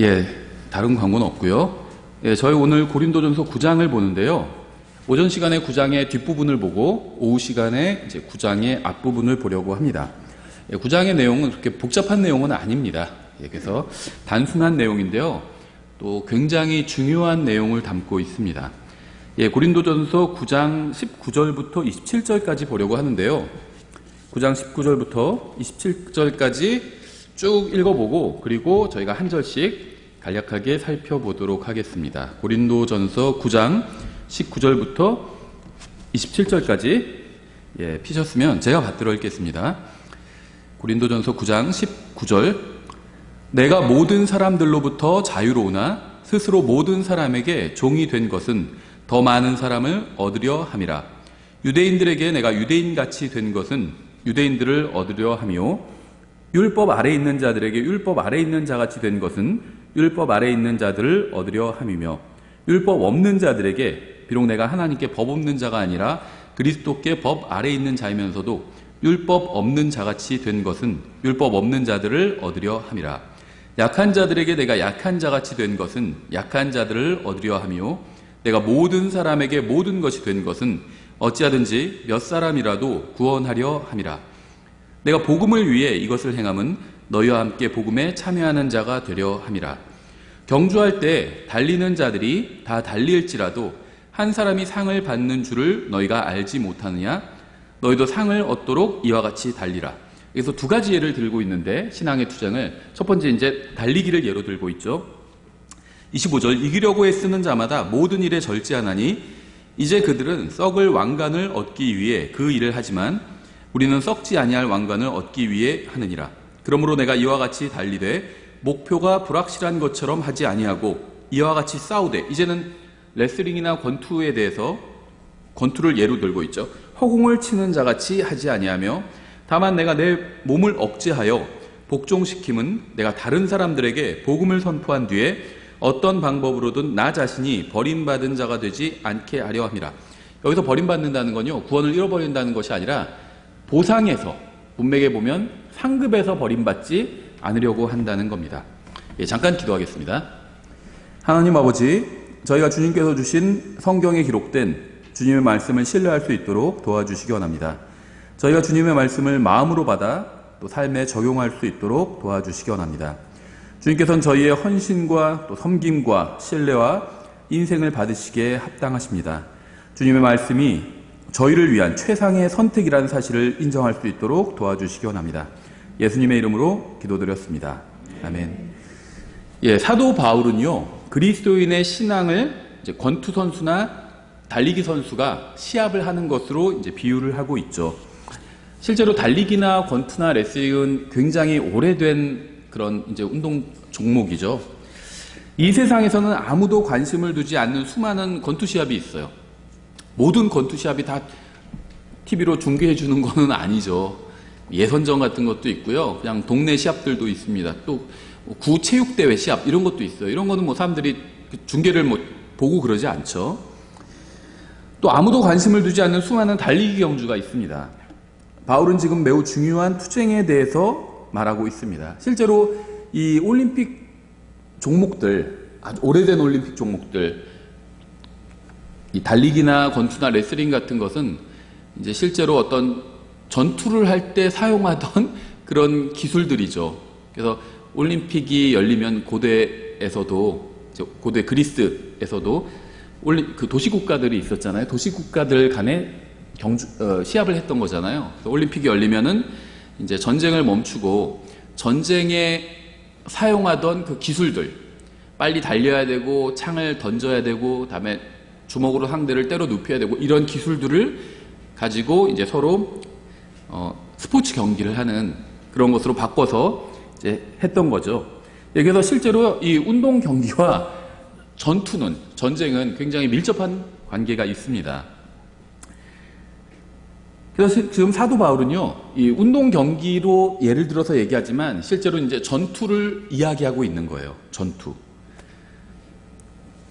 예, 다른 광고는 없고요. 예, 저희 오늘 고린도전서 9장을 보는데요. 오전 시간에 9장의 뒷부분을 보고 오후 시간에 이제 9장의 앞부분을 보려고 합니다. 예, 9장의 내용은 그렇게 복잡한 내용은 아닙니다. 예, 그래서 단순한 내용인데요. 또 굉장히 중요한 내용을 담고 있습니다. 예, 고린도전서 9장 19절부터 27절까지 보려고 하는데요. 9장 19절부터 27절까지 쭉 읽어보고 그리고 저희가 한 절씩 간략하게 살펴보도록 하겠습니다. 고린도전서 9장 19절부터 27절까지 피셨으면 제가 받들어 읽겠습니다. 고린도전서 9장 19절 내가 모든 사람들로부터 자유로우나 스스로 모든 사람에게 종이 된 것은 더 많은 사람을 얻으려 함이라. 유대인들에게 내가 유대인같이 된 것은 유대인들을 얻으려 함이요 율법 아래 있는 자들에게 율법 아래 있는 자같이 된 것은 율법 아래 있는 자들을 얻으려 함이며 율법 없는 자들에게 비록 내가 하나님께 법 없는 자가 아니라 그리스도께 법 아래 있는 자이면서도 율법 없는 자같이 된 것은 율법 없는 자들을 얻으려 함이라. 약한 자들에게 내가 약한 자같이 된 것은 약한 자들을 얻으려 함이요 내가 모든 사람에게 모든 것이 된 것은 어찌하든지 몇 사람이라도 구원하려 함이라. 내가 복음을 위해 이것을 행함은 너희와 함께 복음에 참여하는 자가 되려 함이라. 경주할 때 달리는 자들이 다 달릴지라도 한 사람이 상을 받는 줄을 너희가 알지 못하느냐? 너희도 상을 얻도록 이와 같이 달리라. 그래서 두 가지 예를 들고 있는데 신앙의 투쟁을 첫 번째 이제 달리기를 예로 들고 있죠. 25절 이기려고 애쓰는 자마다 모든 일에 절제하나니 이제 그들은 썩을 왕관을 얻기 위해 그 일을 하지만 우리는 썩지 아니할 왕관을 얻기 위해 하느니라. 그러므로 내가 이와 같이 달리되 목표가 불확실한 것처럼 하지 아니하고 이와 같이 싸우되 이제는 레슬링이나 권투에 대해서 권투를 예로 들고 있죠. 허공을 치는 자같이 하지 아니하며 다만 내가 내 몸을 억제하여 복종시킴은 내가 다른 사람들에게 복음을 선포한 뒤에 어떤 방법으로든 나 자신이 버림받은 자가 되지 않게 하려 함이라. 여기서 버림받는다는 건요 구원을 잃어버린다는 것이 아니라 보상에서 문맥에 보면 상급에서 버림받지 않으려고 한다는 겁니다. 예, 잠깐 기도하겠습니다. 하나님 아버지, 저희가 주님께서 주신 성경에 기록된 주님의 말씀을 신뢰할 수 있도록 도와주시기 원합니다. 저희가 주님의 말씀을 마음으로 받아 또 삶에 적용할 수 있도록 도와주시기 원합니다. 주님께서는 저희의 헌신과 또 섬김과 신뢰와 인생을 받으시기에 합당하십니다. 주님의 말씀이 저희를 위한 최상의 선택이라는 사실을 인정할 수 있도록 도와주시기 원합니다. 예수님의 이름으로 기도드렸습니다. 아멘. 예, 사도 바울은요, 그리스도인의 신앙을 이제 권투 선수나 달리기 선수가 시합을 하는 것으로 이제 비유를 하고 있죠. 실제로 달리기나 권투나 레슬링은 굉장히 오래된 그런 이제 운동 종목이죠. 이 세상에서는 아무도 관심을 두지 않는 수많은 권투 시합이 있어요. 모든 권투 시합이 다 TV로 중계해 주는 거는 아니죠. 예선전 같은 것도 있고요. 그냥 동네 시합들도 있습니다. 또 구체육대회 시합 이런 것도 있어요. 이런 거는 뭐 사람들이 중계를 뭐 보고 그러지 않죠. 또 아무도 관심을 두지 않는 수많은 달리기 경주가 있습니다. 바울은 지금 매우 중요한 투쟁에 대해서 말하고 있습니다. 실제로 이 올림픽 종목들, 아주 오래된 올림픽 종목들, 이 달리기나 권투나 레슬링 같은 것은 이제 실제로 어떤 전투를 할 때 사용하던 그런 기술들이죠. 그래서 올림픽이 열리면 고대에서도, 고대 그리스에서도 그 도시국가들이 있었잖아요. 도시국가들 간에 시합을 했던 거잖아요. 올림픽이 열리면은 이제 전쟁을 멈추고 전쟁에 사용하던 그 기술들, 빨리 달려야 되고 창을 던져야 되고 다음에 주먹으로 상대를 때려 눕혀야 되고 이런 기술들을 가지고 이제 서로 스포츠 경기를 하는 그런 것으로 바꿔서 이제 했던 거죠. 그래서 실제로 이 운동 경기와 전쟁은 굉장히 밀접한 관계가 있습니다. 그래서 지금 사도 바울은요, 이 운동 경기로 예를 들어서 얘기하지만 실제로 이제 전투를 이야기하고 있는 거예요. 전투.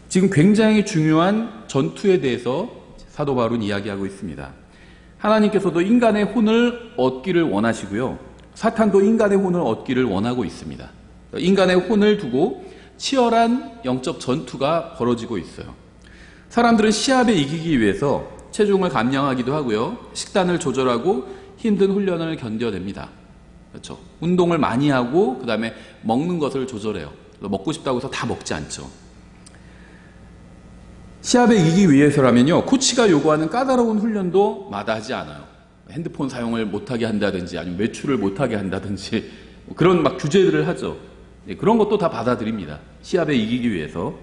지금 굉장히 중요한 전투에 대해서 사도 바울은 이야기하고 있습니다. 하나님께서도 인간의 혼을 얻기를 원하시고요. 사탄도 인간의 혼을 얻기를 원하고 있습니다. 인간의 혼을 두고 치열한 영적 전투가 벌어지고 있어요. 사람들은 시합에 이기기 위해서 체중을 감량하기도 하고요. 식단을 조절하고 힘든 훈련을 견뎌냅니다. 그렇죠. 운동을 많이 하고 그 다음에 먹는 것을 조절해요. 먹고 싶다고 해서 다 먹지 않죠. 시합에 이기기 위해서라면요, 코치가 요구하는 까다로운 훈련도 마다하지 않아요. 핸드폰 사용을 못하게 한다든지 아니면 외출을 못하게 한다든지 그런 막 규제들을 하죠. 그런 것도 다 받아들입니다. 시합에 이기기 위해서.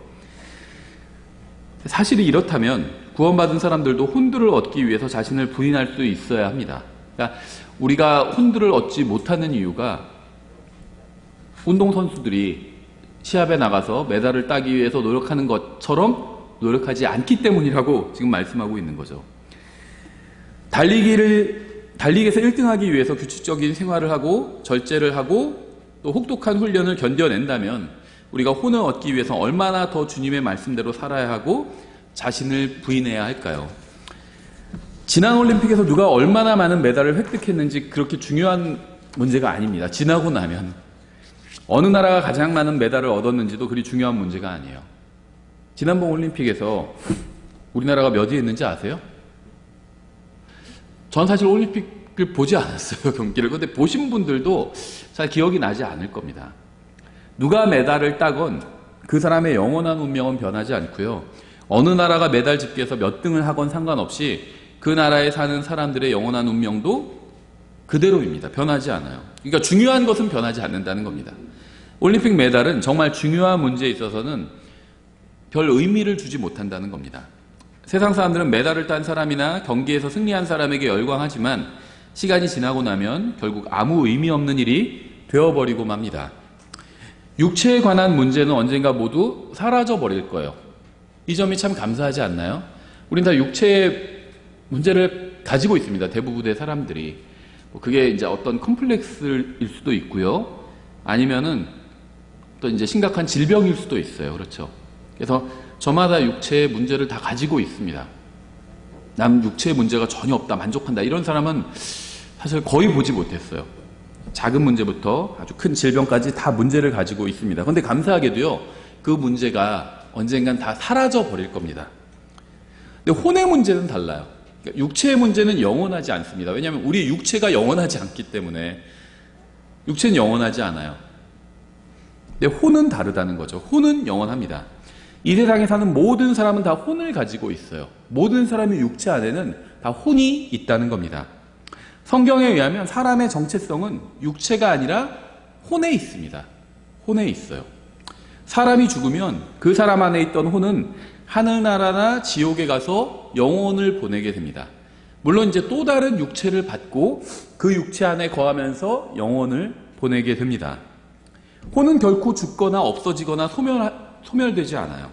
사실이 이렇다면 구원받은 사람들도 혼들을 얻기 위해서 자신을 부인할 수 있어야 합니다. 그러니까 우리가 혼들을 얻지 못하는 이유가 운동선수들이 시합에 나가서 메달을 따기 위해서 노력하는 것처럼 노력하지 않기 때문이라고 지금 말씀하고 있는 거죠. 달리기에서 1등하기 위해서 규칙적인 생활을 하고 절제를 하고 또 혹독한 훈련을 견뎌낸다면 우리가 혼을 얻기 위해서 얼마나 더 주님의 말씀대로 살아야 하고 자신을 부인해야 할까요? 지난 올림픽에서 누가 얼마나 많은 메달을 획득했는지 그렇게 중요한 문제가 아닙니다. 지나고 나면 어느 나라가 가장 많은 메달을 얻었는지도 그리 중요한 문제가 아니에요. 지난번 올림픽에서 우리나라가 몇 위 했는지 아세요? 전 사실 올림픽을 보지 않았어요, 경기를. 그런데 보신 분들도 잘 기억이 나지 않을 겁니다. 누가 메달을 따건 그 사람의 영원한 운명은 변하지 않고요. 어느 나라가 메달 집계에서 몇 등을 하건 상관없이 그 나라에 사는 사람들의 영원한 운명도 그대로입니다. 변하지 않아요. 그러니까 중요한 것은 변하지 않는다는 겁니다. 올림픽 메달은 정말 중요한 문제에 있어서는 별 의미를 주지 못한다는 겁니다. 세상 사람들은 메달을 딴 사람이나 경기에서 승리한 사람에게 열광하지만 시간이 지나고 나면 결국 아무 의미 없는 일이 되어버리고 맙니다. 육체에 관한 문제는 언젠가 모두 사라져 버릴 거예요. 이 점이 참 감사하지 않나요? 우린 다 육체의 문제를 가지고 있습니다. 대부분의 사람들이. 그게 이제 어떤 컴플렉스일 수도 있고요. 아니면은 또 이제 심각한 질병일 수도 있어요. 그렇죠. 그래서 저마다 육체의 문제를 다 가지고 있습니다. 남 육체의 문제가 전혀 없다, 만족한다, 이런 사람은 사실 거의 보지 못했어요. 작은 문제부터 아주 큰 질병까지 다 문제를 가지고 있습니다. 그런데 감사하게도요, 그 문제가 언젠간 다 사라져 버릴 겁니다. 근데 혼의 문제는 달라요. 그러니까 육체의 문제는 영원하지 않습니다. 왜냐하면 우리 육체가 영원하지 않기 때문에. 육체는 영원하지 않아요. 근데 혼은 다르다는 거죠. 혼은 영원합니다. 이 세상에 사는 모든 사람은 다 혼을 가지고 있어요. 모든 사람의 육체 안에는 다 혼이 있다는 겁니다. 성경에 의하면 사람의 정체성은 육체가 아니라 혼에 있습니다. 혼에 있어요. 사람이 죽으면 그 사람 안에 있던 혼은 하늘나라나 지옥에 가서 영혼을 보내게 됩니다. 물론 이제 또 다른 육체를 받고 그 육체 안에 거하면서 영혼을 보내게 됩니다. 혼은 결코 죽거나 없어지거나 소멸되지 않아요.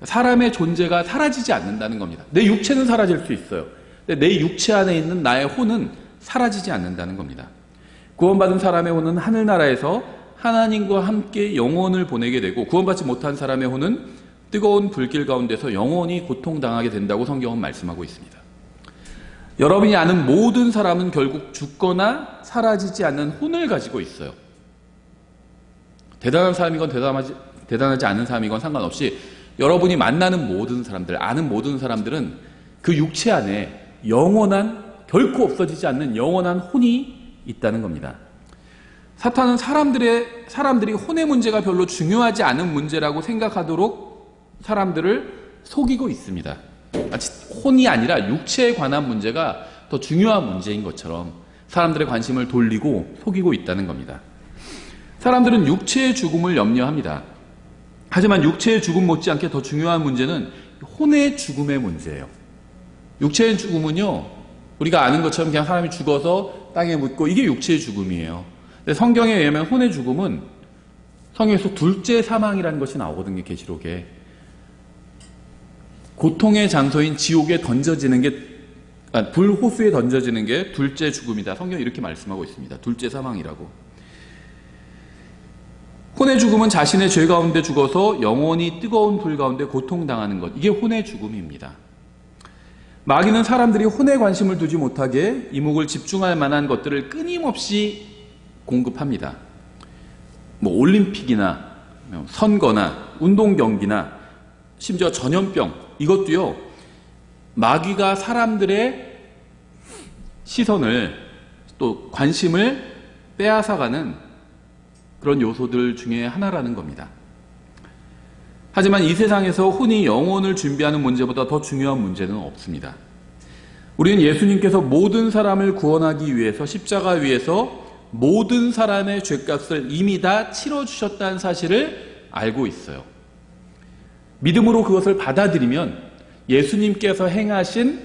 사람의 존재가 사라지지 않는다는 겁니다. 내 육체는 사라질 수 있어요. 근데 내 육체 안에 있는 나의 혼은 사라지지 않는다는 겁니다. 구원받은 사람의 혼은 하늘나라에서 하나님과 함께 영혼을 보내게 되고, 구원받지 못한 사람의 혼은 뜨거운 불길 가운데서 영원히 고통당하게 된다고 성경은 말씀하고 있습니다. 여러분이 아는 모든 사람은 결국 죽거나 사라지지 않는 혼을 가지고 있어요. 대단한 사람이건 대단하지 않은 사람이건 상관없이 여러분이 만나는 모든 사람들, 아는 모든 사람들은 그 육체 안에 영원한, 결코 없어지지 않는 영원한 혼이 있다는 겁니다. 사탄은 사람들이 혼의 문제가 별로 중요하지 않은 문제라고 생각하도록 사람들을 속이고 있습니다. 마치 혼이 아니라 육체에 관한 문제가 더 중요한 문제인 것처럼 사람들의 관심을 돌리고 속이고 있다는 겁니다. 사람들은 육체의 죽음을 염려합니다. 하지만 육체의 죽음 못지않게 더 중요한 문제는 혼의 죽음의 문제예요. 육체의 죽음은요, 우리가 아는 것처럼 그냥 사람이 죽어서 땅에 묻고 이게 육체의 죽음이에요. 근데 성경에 의하면 혼의 죽음은 성경에서 둘째 사망이라는 것이 나오거든요. 계시록에. 고통의 장소인 지옥에 던져지는 게, 불호수에 던져지는 게 둘째 죽음이다. 성경이 이렇게 말씀하고 있습니다. 둘째 사망이라고. 혼의 죽음은 자신의 죄 가운데 죽어서 영원히 뜨거운 불 가운데 고통당하는 것, 이게 혼의 죽음입니다. 마귀는 사람들이 혼에 관심을 두지 못하게 이목을 집중할 만한 것들을 끊임없이 공급합니다. 올림픽이나 선거나 운동 경기나 심지어 전염병, 이것도요, 마귀가 사람들의 시선을 또 관심을 빼앗아가는 그런 요소들 중에 하나라는 겁니다. 하지만 이 세상에서 흔히 영혼을 준비하는 문제보다 더 중요한 문제는 없습니다. 우리는 예수님께서 모든 사람을 구원하기 위해서 십자가 위에서 모든 사람의 죄값을 이미 다 치러주셨다는 사실을 알고 있어요. 믿음으로 그것을 받아들이면 예수님께서 행하신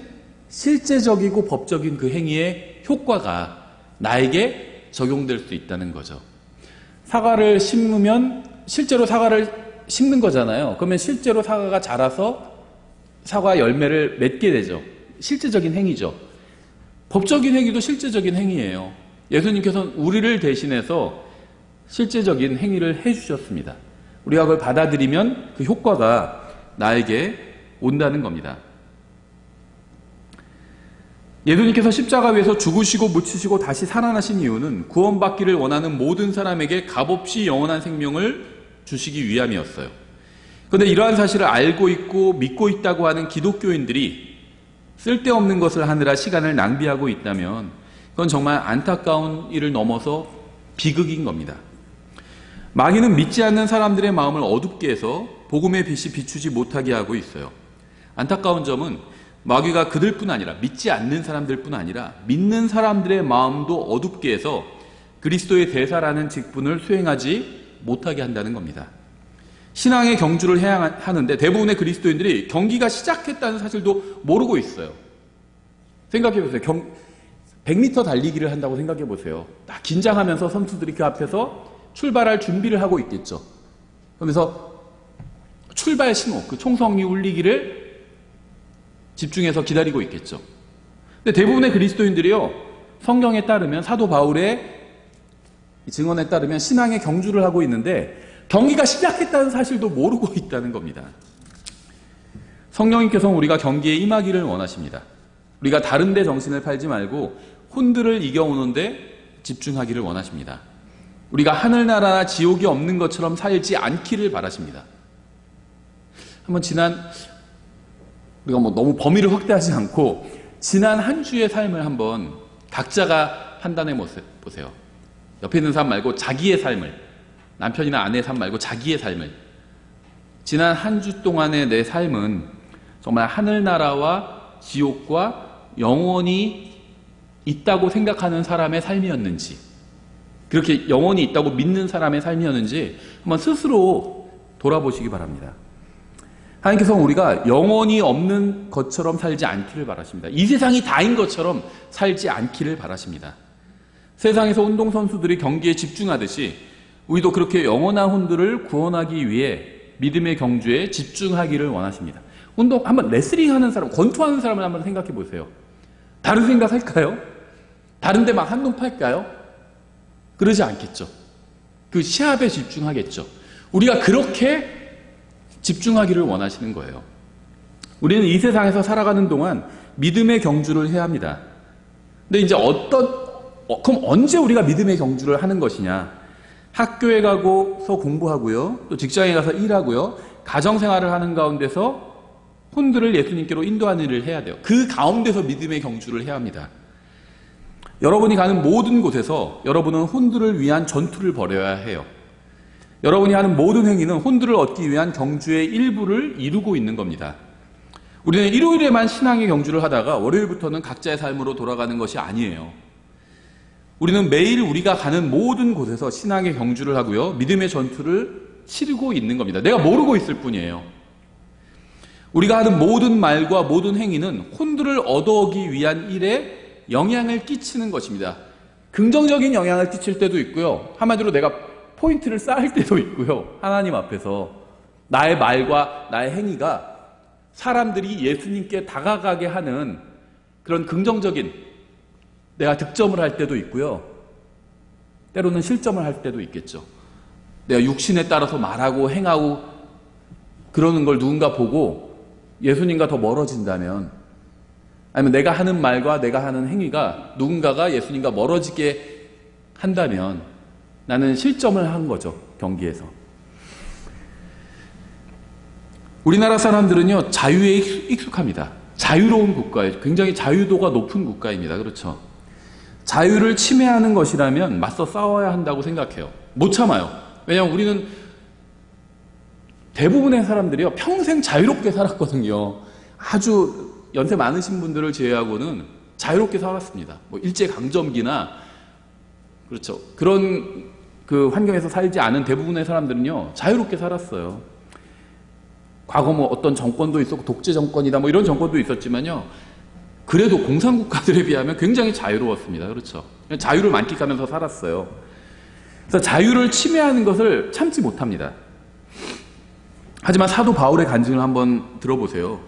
실제적이고 법적인 그 행위의 효과가 나에게 적용될 수 있다는 거죠. 사과를 심으면 실제로 사과를 심는 거잖아요. 그러면 실제로 사과가 자라서 사과 열매를 맺게 되죠. 실제적인 행위죠. 법적인 행위도 실제적인 행위예요. 예수님께서는 우리를 대신해서 실제적인 행위를 해주셨습니다. 우리가 그걸 받아들이면 그 효과가 나에게 온다는 겁니다. 예수님께서 십자가 위에서 죽으시고 묻히시고 다시 살아나신 이유는 구원받기를 원하는 모든 사람에게 값없이 영원한 생명을 주시기 위함이었어요. 그런데 이러한 사실을 알고 있고 믿고 있다고 하는 기독교인들이 쓸데없는 것을 하느라 시간을 낭비하고 있다면 그건 정말 안타까운 일을 넘어서 비극인 겁니다. 마귀는 믿지 않는 사람들의 마음을 어둡게 해서 복음의 빛이 비추지 못하게 하고 있어요. 안타까운 점은 마귀가 그들뿐 아니라 믿지 않는 사람들뿐 아니라 믿는 사람들의 마음도 어둡게 해서 그리스도의 대사라는 직분을 수행하지 못하게 한다는 겁니다. 신앙의 경주를 해야 하는데 대부분의 그리스도인들이 경기가 시작했다는 사실도 모르고 있어요. 생각해 보세요. 100m 달리기를 한다고 생각해 보세요. 딱 긴장하면서 선수들이 그 앞에서 출발할 준비를 하고 있겠죠. 그러면서 출발 신호, 그 총성이 울리기를 집중해서 기다리고 있겠죠. 근데 대부분의 그리스도인들이요, 성경에 따르면 사도 바울의 증언에 따르면 신앙의 경주를 하고 있는데 경기가 시작했다는 사실도 모르고 있다는 겁니다. 성령님께서는 우리가 경기에 임하기를 원하십니다. 우리가 다른 데 정신을 팔지 말고 혼들을 이겨오는데 집중하기를 원하십니다. 우리가 하늘나라나 지옥이 없는 것처럼 살지 않기를 바라십니다. 한번 우리가 너무 범위를 확대하지 않고 지난 한 주의 삶을 한번 각자가 판단해 보세요. 옆에 있는 사람 말고 자기의 삶을, 남편이나 아내의 삶 말고 자기의 삶을, 지난 한 주 동안의 내 삶은 정말 하늘나라와 지옥과 영원히 있다고 생각하는 사람의 삶이었는지, 그렇게 영원히 있다고 믿는 사람의 삶이었는지 한번 스스로 돌아보시기 바랍니다. 하나님께서는 우리가 영원히 없는 것처럼 살지 않기를 바라십니다. 이 세상이 다인 것처럼 살지 않기를 바라십니다. 세상에서 운동선수들이 경기에 집중하듯이 우리도 그렇게 영원한 혼들을 구원하기 위해 믿음의 경주에 집중하기를 원하십니다. 한번 레슬링 하는 사람, 권투하는 사람을 한번 생각해 보세요. 다른 생각 할까요? 다른 데 막 한눈 팔까요? 그러지 않겠죠. 그 시합에 집중하겠죠. 우리가 그렇게 집중하기를 원하시는 거예요. 우리는 이 세상에서 살아가는 동안 믿음의 경주를 해야 합니다. 근데 이제 그럼 언제 우리가 믿음의 경주를 하는 것이냐? 학교에 가고서 공부하고요, 또 직장에 가서 일하고요, 가정생활을 하는 가운데서 혼들을 예수님께로 인도하는 일을 해야 돼요. 그 가운데서 믿음의 경주를 해야 합니다. 여러분이 가는 모든 곳에서 여러분은 혼들을 위한 전투를 벌여야 해요. 여러분이 하는 모든 행위는 혼들을 얻기 위한 경주의 일부를 이루고 있는 겁니다. 우리는 일요일에만 신앙의 경주를 하다가 월요일부터는 각자의 삶으로 돌아가는 것이 아니에요. 우리는 매일 우리가 가는 모든 곳에서 신앙의 경주를 하고요, 믿음의 전투를 치르고 있는 겁니다. 내가 모르고 있을 뿐이에요. 우리가 하는 모든 말과 모든 행위는 혼들을 얻어오기 위한 일에 영향을 끼치는 것입니다. 긍정적인 영향을 끼칠 때도 있고요, 한마디로 내가 포인트를 쌓을 때도 있고요. 하나님 앞에서 나의 말과 나의 행위가 사람들이 예수님께 다가가게 하는 그런 긍정적인, 내가 득점을 할 때도 있고요, 때로는 실점을 할 때도 있겠죠. 내가 육신에 따라서 말하고 행하고 그러는 걸 누군가 보고 예수님과 더 멀어진다면, 아니면 내가 하는 말과 내가 하는 행위가 누군가가 예수님과 멀어지게 한다면 나는 실점을 한 거죠, 경기에서. 우리나라 사람들은요, 자유에 익숙합니다. 자유로운 국가예요. 굉장히 자유도가 높은 국가입니다. 그렇죠? 자유를 침해하는 것이라면 맞서 싸워야 한다고 생각해요. 못 참아요. 왜냐하면 우리는 대부분의 사람들이요, 평생 자유롭게 살았거든요. 아주 연세 많으신 분들을 제외하고는 자유롭게 살았습니다. 뭐 일제강점기나, 그렇죠, 그런 그 환경에서 살지 않은 대부분의 사람들은요, 자유롭게 살았어요. 과거 뭐 어떤 정권도 있었고 독재 정권이다 뭐 이런 정권도 있었지만요, 그래도 공산국가들에 비하면 굉장히 자유로웠습니다. 그렇죠? 자유를 만끽하면서 살았어요. 그래서 자유를 침해하는 것을 참지 못합니다. 하지만 사도 바울의 간증을 한번 들어보세요.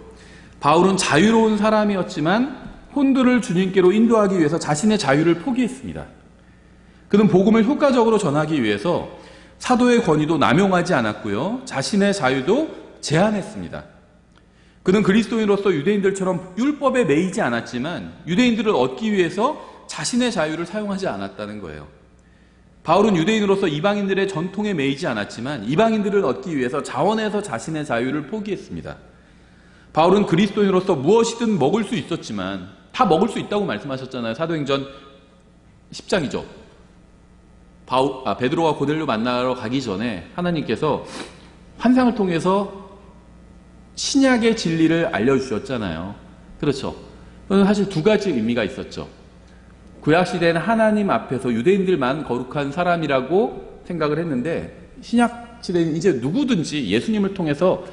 바울은 자유로운 사람이었지만 혼들을 주님께로 인도하기 위해서 자신의 자유를 포기했습니다. 그는 복음을 효과적으로 전하기 위해서 사도의 권위도 남용하지 않았고요, 자신의 자유도 제한했습니다. 그는 그리스도인으로서 유대인들처럼 율법에 매이지 않았지만 유대인들을 얻기 위해서 자신의 자유를 사용하지 않았다는 거예요. 바울은 유대인으로서 이방인들의 전통에 매이지 않았지만 이방인들을 얻기 위해서 자원해서 자신의 자유를 포기했습니다. 바울은 그리스도인으로서 무엇이든 먹을 수 있었지만, 다 먹을 수 있다고 말씀하셨잖아요. 사도행전 10장이죠. 베드로와 고넬료 만나러 가기 전에 하나님께서 환상을 통해서 신약의 진리를 알려주셨잖아요. 그렇죠. 그건 사실 두 가지 의미가 있었죠. 구약시대는 하나님 앞에서 유대인들만 거룩한 사람이라고 생각을 했는데, 신약시대는 이제 누구든지 예수님을 통해서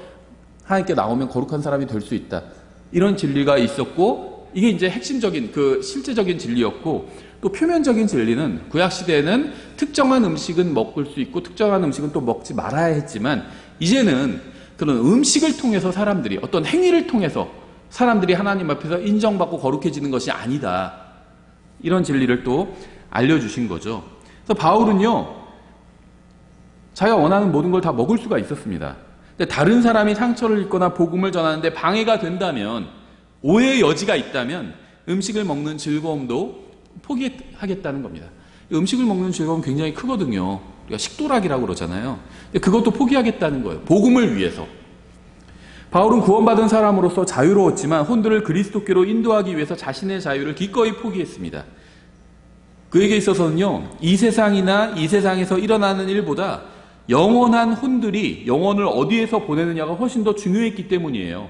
하나님께 나오면 거룩한 사람이 될 수 있다, 이런 진리가 있었고, 이게 이제 핵심적인 그 실제적인 진리였고, 또 표면적인 진리는 구약시대에는 특정한 음식은 먹을 수 있고 특정한 음식은 또 먹지 말아야 했지만, 이제는 그런 음식을 통해서 사람들이, 어떤 행위를 통해서 사람들이 하나님 앞에서 인정받고 거룩해지는 것이 아니다, 이런 진리를 또 알려주신 거죠. 그래서 바울은요, 자기가 원하는 모든 걸 다 먹을 수가 있었습니다. 근데 다른 사람이 상처를 입거나 복음을 전하는데 방해가 된다면, 오해의 여지가 있다면 음식을 먹는 즐거움도 포기하겠다는 겁니다. 음식을 먹는 즐거움은 굉장히 크거든요. 우리가 식도락이라고 그러잖아요. 근데 그것도 포기하겠다는 거예요. 복음을 위해서. 바울은 구원받은 사람으로서 자유로웠지만 혼들을 그리스도께로 인도하기 위해서 자신의 자유를 기꺼이 포기했습니다. 그에게 있어서는요, 이 세상이나 이 세상에서 일어나는 일보다 영원한 혼들이 영혼을 어디에서 보내느냐가 훨씬 더 중요했기 때문이에요.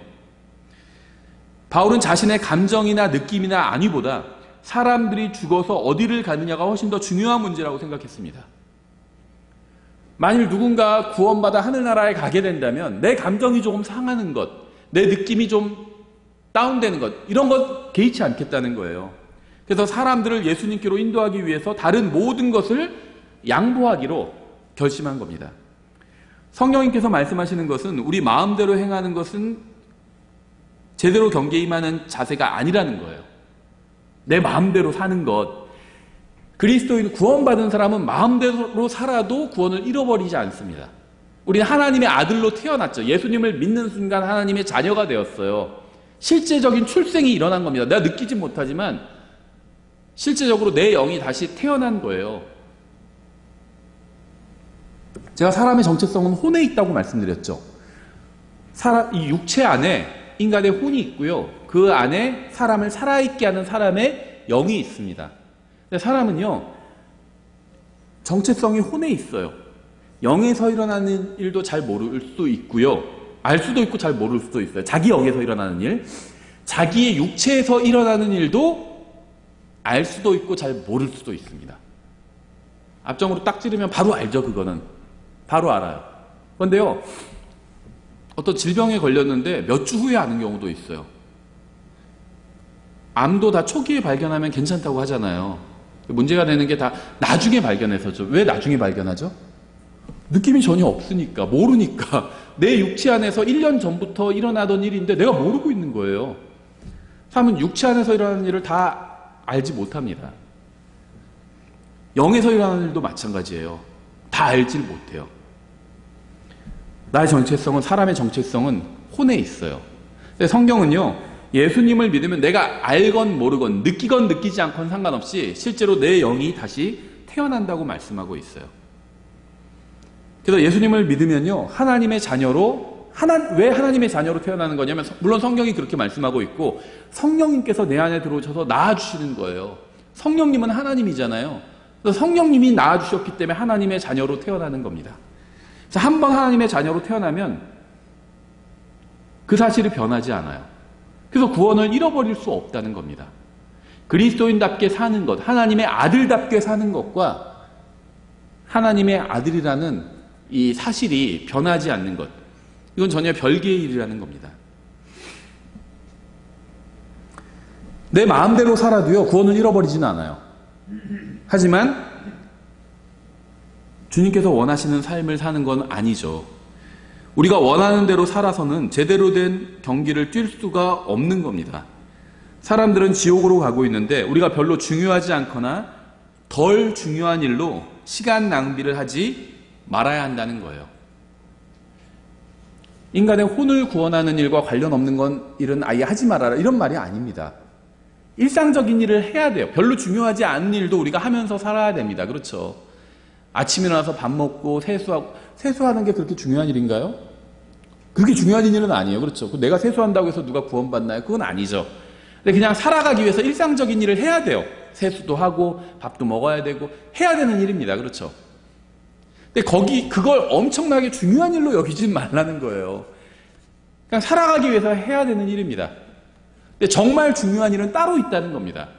바울은 자신의 감정이나 느낌이나 안위보다 사람들이 죽어서 어디를 가느냐가 훨씬 더 중요한 문제라고 생각했습니다. 만일 누군가 구원받아 하늘나라에 가게 된다면 내 감정이 조금 상하는 것, 내 느낌이 좀 다운되는 것, 이런 것 개의치 않겠다는 거예요. 그래서 사람들을 예수님께로 인도하기 위해서 다른 모든 것을 양보하기로 결심한 겁니다. 성령님께서 말씀하시는 것은 우리 마음대로 행하는 것은 제대로 경계에 임하는 자세가 아니라는 거예요. 내 마음대로 사는 것. 그리스도인 구원받은 사람은 마음대로 살아도 구원을 잃어버리지 않습니다. 우리는 하나님의 아들로 태어났죠. 예수님을 믿는 순간 하나님의 자녀가 되었어요. 실제적인 출생이 일어난 겁니다. 내가 느끼지 못하지만 실제적으로 내 영이 다시 태어난 거예요. 제가 사람의 정체성은 혼에 있다고 말씀드렸죠. 이 육체 안에 인간의 혼이 있고요, 그 안에 사람을 살아있게 하는 사람의 영이 있습니다. 근데 사람은요, 정체성이 혼에 있어요. 영에서 일어나는 일도 잘 모를 수 있고요, 알 수도 있고 잘 모를 수도 있어요. 자기 영에서 일어나는 일, 자기의 육체에서 일어나는 일도 알 수도 있고 잘 모를 수도 있습니다. 앞정으로 딱 찌르면 바로 알죠. 그거는 바로 알아요. 그런데요, 어떤 질병에 걸렸는데 몇 주 후에 아는 경우도 있어요. 암도 다 초기에 발견하면 괜찮다고 하잖아요. 문제가 되는 게 다 나중에 발견해서죠. 왜 나중에 발견하죠? 느낌이 전혀 없으니까, 모르니까. 내 육체 안에서 1년 전부터 일어나던 일인데 내가 모르고 있는 거예요. 사람은 육체 안에서 일어나는 일을 다 알지 못합니다. 영에서 일어나는 일도 마찬가지예요. 다 알질 못해요. 나의 정체성은, 사람의 정체성은 혼에 있어요. 근데 성경은요, 예수님을 믿으면 내가 알건 모르건 느끼건 느끼지 않건 상관없이 실제로 내 영이 다시 태어난다고 말씀하고 있어요. 그래서 예수님을 믿으면요, 하나님의 자녀로 왜 하나님의 자녀로 태어나는 거냐면, 물론 성경이 그렇게 말씀하고 있고 성령님께서 내 안에 들어오셔서 낳아주시는 거예요. 성령님은 하나님이잖아요. 그래서 성령님이 낳아주셨기 때문에 하나님의 자녀로 태어나는 겁니다. 한 번 하나님의 자녀로 태어나면 그 사실이 변하지 않아요. 그래서 구원을 잃어버릴 수 없다는 겁니다. 그리스도인답게 사는 것, 하나님의 아들답게 사는 것과 하나님의 아들이라는 이 사실이 변하지 않는 것, 이건 전혀 별개의 일이라는 겁니다. 내 마음대로 살아도요, 구원을 잃어버리지는 않아요. 하지만 주님께서 원하시는 삶을 사는 건 아니죠. 우리가 원하는 대로 살아서는 제대로 된 경기를 뛸 수가 없는 겁니다. 사람들은 지옥으로 가고 있는데 우리가 별로 중요하지 않거나 덜 중요한 일로 시간 낭비를 하지 말아야 한다는 거예요. 인간의 혼을 구원하는 일과 관련 없는 일은 아예 하지 말아라, 이런 말이 아닙니다. 일상적인 일을 해야 돼요. 별로 중요하지 않은 일도 우리가 하면서 살아야 됩니다. 그렇죠? 아침에 일어나서 밥 먹고 세수하는 게 그렇게 중요한 일인가요? 그렇게 중요한 일은 아니에요. 그렇죠? 내가 세수한다고 해서 누가 구원받나요? 그건 아니죠. 근데 그냥 살아가기 위해서 일상적인 일을 해야 돼요. 세수도 하고 밥도 먹어야 되고 해야 되는 일입니다. 그렇죠? 근데 그걸 엄청나게 중요한 일로 여기지 말라는 거예요. 그냥 살아가기 위해서 해야 되는 일입니다. 근데 정말 중요한 일은 따로 있다는 겁니다.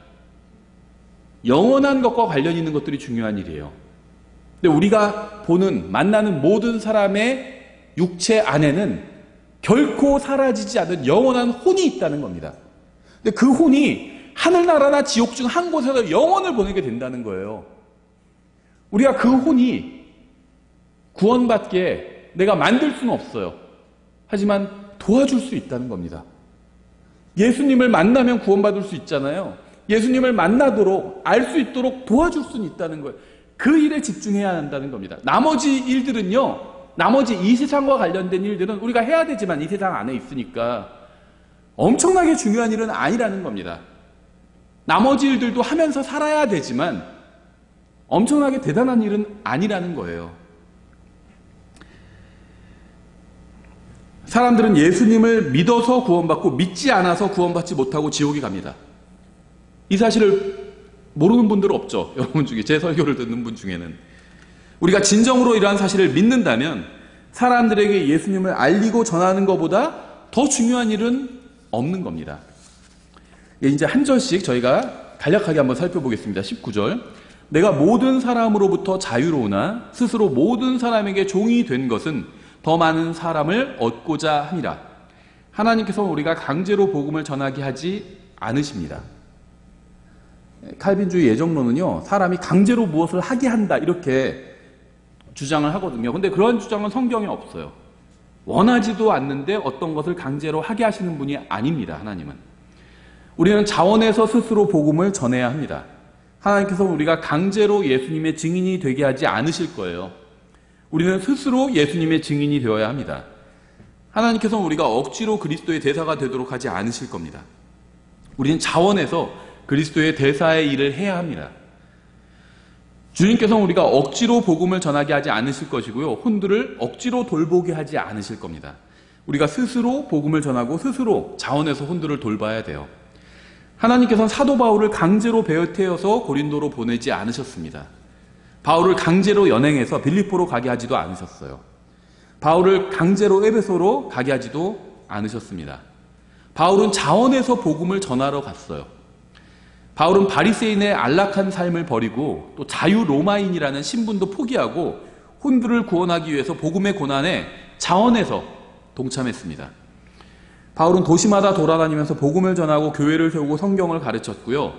영원한 것과 관련 있는 것들이 중요한 일이에요. 근데 우리가 만나는 모든 사람의 육체 안에는 결코 사라지지 않는 영원한 혼이 있다는 겁니다. 근데 그 혼이 하늘나라나 지옥 중 한 곳에서 영원을 보내게 된다는 거예요. 우리가 그 혼이 구원받게 내가 만들 수는 없어요. 하지만 도와줄 수 있다는 겁니다. 예수님을 만나면 구원받을 수 있잖아요. 예수님을 만나도록 알 수 있도록 도와줄 수는 있다는 거예요. 그 일에 집중해야 한다는 겁니다. 나머지 일들은요, 나머지 이 세상과 관련된 일들은 우리가 해야 되지만 이 세상 안에 있으니까 엄청나게 중요한 일은 아니라는 겁니다. 나머지 일들도 하면서 살아야 되지만 엄청나게 대단한 일은 아니라는 거예요. 사람들은 예수님을 믿어서 구원받고 믿지 않아서 구원받지 못하고 지옥에 갑니다. 이 사실을 모르는 분들은 없죠. 여러분 중에, 제 설교를 듣는 분 중에는. 우리가 진정으로 이러한 사실을 믿는다면 사람들에게 예수님을 알리고 전하는 것보다 더 중요한 일은 없는 겁니다. 이제 한 절씩 저희가 간략하게 한번 살펴보겠습니다. 19절. 내가 모든 사람으로부터 자유로우나 스스로 모든 사람에게 종이 된 것은 더 많은 사람을 얻고자 함이라. 하나님께서 우리가 강제로 복음을 전하게 하지 않으십니다. 칼빈주의 예정론은요, 사람이 강제로 무엇을 하게 한다, 이렇게 주장을 하거든요. 근데 그런 주장은 성경에 없어요. 원하지도 않는데 어떤 것을 강제로 하게 하시는 분이 아닙니다. 하나님은. 우리는 자원해서 스스로 복음을 전해야 합니다. 하나님께서 우리가 강제로 예수님의 증인이 되게 하지 않으실 거예요. 우리는 스스로 예수님의 증인이 되어야 합니다. 하나님께서 우리가 억지로 그리스도의 대사가 되도록 하지 않으실 겁니다. 우리는 자원해서 그리스도의 대사의 일을 해야 합니다. 주님께서는 우리가 억지로 복음을 전하게 하지 않으실 것이고요. 혼들을 억지로 돌보게 하지 않으실 겁니다. 우리가 스스로 복음을 전하고 스스로 자원해서 혼들을 돌봐야 돼요. 하나님께서는 사도 바울을 강제로 베어태어서 고린도로 보내지 않으셨습니다. 바울을 강제로 연행해서 빌립보로 가게 하지도 않으셨어요. 바울을 강제로 에베소로 가게 하지도 않으셨습니다. 바울은 자원해서 복음을 전하러 갔어요. 바울은 바리새인의 안락한 삶을 버리고 또 자유 로마인이라는 신분도 포기하고 혼들을 구원하기 위해서 복음의 고난에 자원해서 동참했습니다. 바울은 도시마다 돌아다니면서 복음을 전하고 교회를 세우고 성경을 가르쳤고요.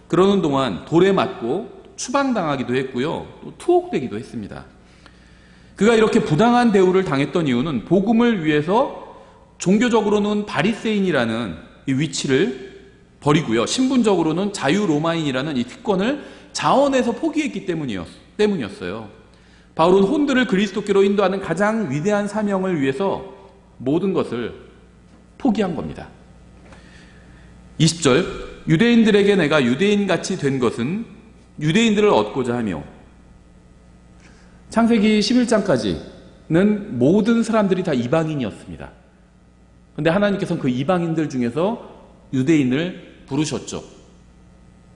그러는 동안 돌에 맞고 추방당하기도 했고요. 또 투옥되기도 했습니다. 그가 이렇게 부당한 대우를 당했던 이유는 복음을 위해서 종교적으로는 바리새인이라는 이 위치를 버리고요. 신분적으로는 자유 로마인이라는 이 특권을 자원해서 포기했기 때문이었어요. 바울은 혼들을 그리스도께로 인도하는 가장 위대한 사명을 위해서 모든 것을 포기한 겁니다. 20절. 유대인들에게 내가 유대인같이 된 것은 유대인들을 얻고자 하며. 창세기 11장까지 모든 사람들이 다 이방인이었습니다. 근데 하나님께서는 그 이방인들 중에서 유대인을 부르셨죠.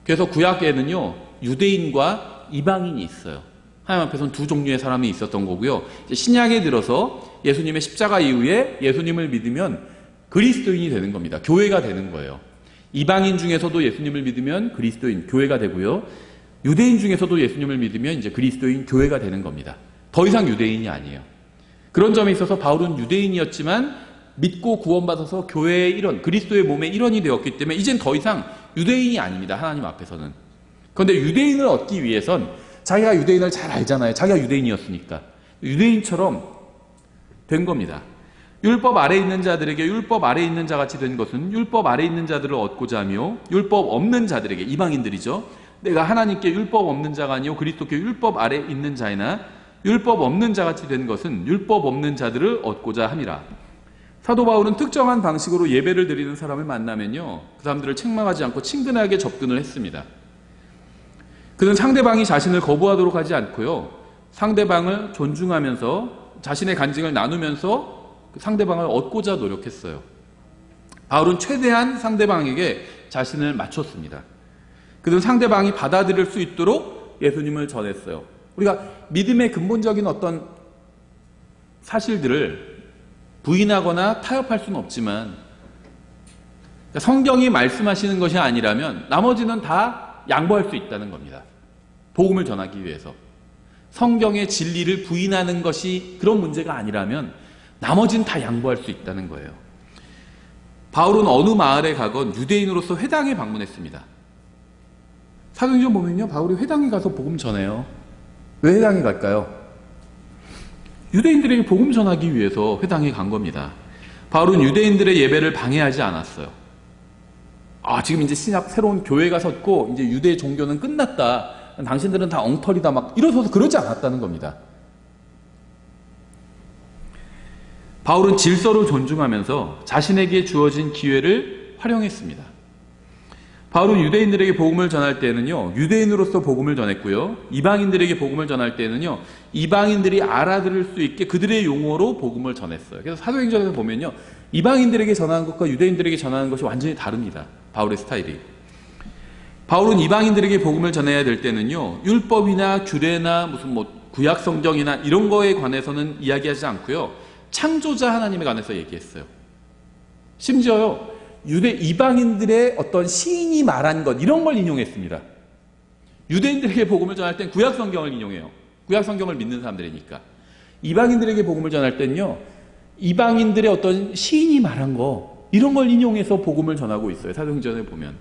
그래서 구약에는요, 유대인과 이방인이 있어요. 하나님 앞에서는 두 종류의 사람이 있었던 거고요. 이제 신약에 들어서 예수님의 십자가 이후에 예수님을 믿으면 그리스도인이 되는 겁니다. 교회가 되는 거예요. 이방인 중에서도 예수님을 믿으면 그리스도인, 교회가 되고요. 유대인 중에서도 예수님을 믿으면 이제 그리스도인, 교회가 되는 겁니다. 더 이상 유대인이 아니에요. 그런 점에 있어서 바울은 유대인이었지만 믿고 구원받아서 교회의 일원, 그리스도의 몸의 일원이 되었기 때문에 이젠 더 이상 유대인이 아닙니다. 하나님 앞에서는. 그런데 유대인을 얻기 위해선 자기가 유대인을 잘 알잖아요. 자기가 유대인이었으니까. 유대인처럼 된 겁니다. 율법 아래 있는 자들에게 율법 아래 있는 자같이 된 것은 율법 아래 있는 자들을 얻고자 하며 율법 없는 자들에게, 이방인들이죠. 내가 하나님께 율법 없는 자가 아니요 그리스도께 율법 아래 있는 자이나 율법 없는 자같이 된 것은 율법 없는 자들을 얻고자 함이라. 사도 바울은 특정한 방식으로 예배를 드리는 사람을 만나면요, 그 사람들을 책망하지 않고 친근하게 접근을 했습니다. 그는 상대방이 자신을 거부하도록 하지 않고요, 상대방을 존중하면서 자신의 간증을 나누면서 상대방을 얻고자 노력했어요. 바울은 최대한 상대방에게 자신을 맞췄습니다. 그는 상대방이 받아들일 수 있도록 예수님을 전했어요. 우리가 믿음의 근본적인 어떤 사실들을 부인하거나 타협할 수는 없지만 성경이 말씀하시는 것이 아니라면 나머지는 다 양보할 수 있다는 겁니다. 복음을 전하기 위해서. 성경의 진리를 부인하는 것이 그런 문제가 아니라면 나머지는 다 양보할 수 있다는 거예요. 바울은 어느 마을에 가건 유대인으로서 회당에 방문했습니다. 사도행전 보면요, 바울이 회당에 가서 복음 전해요. 왜 회당에 갈까요? 유대인들에게 복음 전하기 위해서 회당에 간 겁니다. 바울은 유대인들의 예배를 방해하지 않았어요. 지금 이제 신약 새로운 교회가 섰고 이제 유대 종교는 끝났다. 당신들은 다 엉터리다. 막 이러셔서 그러지 않았다는 겁니다. 바울은 질서를 존중하면서 자신에게 주어진 기회를 활용했습니다. 바울은 유대인들에게 복음을 전할 때는요, 유대인으로서 복음을 전했고요, 이방인들에게 복음을 전할 때는요, 이방인들이 알아들을 수 있게 그들의 용어로 복음을 전했어요. 그래서 사도행전에서 보면요, 이방인들에게 전하는 것과 유대인들에게 전하는 것이 완전히 다릅니다. 바울의 스타일이. 바울은 이방인들에게 복음을 전해야 될 때는요, 율법이나 규례나 무슨 구약 성경이나 이런 거에 관해서는 이야기하지 않고요, 창조자 하나님에 관해서 얘기했어요. 심지어요, 이방인들의 어떤 시인이 말한 것, 이런 걸 인용했습니다. 유대인들에게 복음을 전할 땐 구약 성경을 인용해요. 구약 성경을 믿는 사람들이니까. 이방인들에게 복음을 전할 땐요, 이방인들의 어떤 시인이 말한 거, 이런 걸 인용해서 복음을 전하고 있어요. 사도행전에 보면.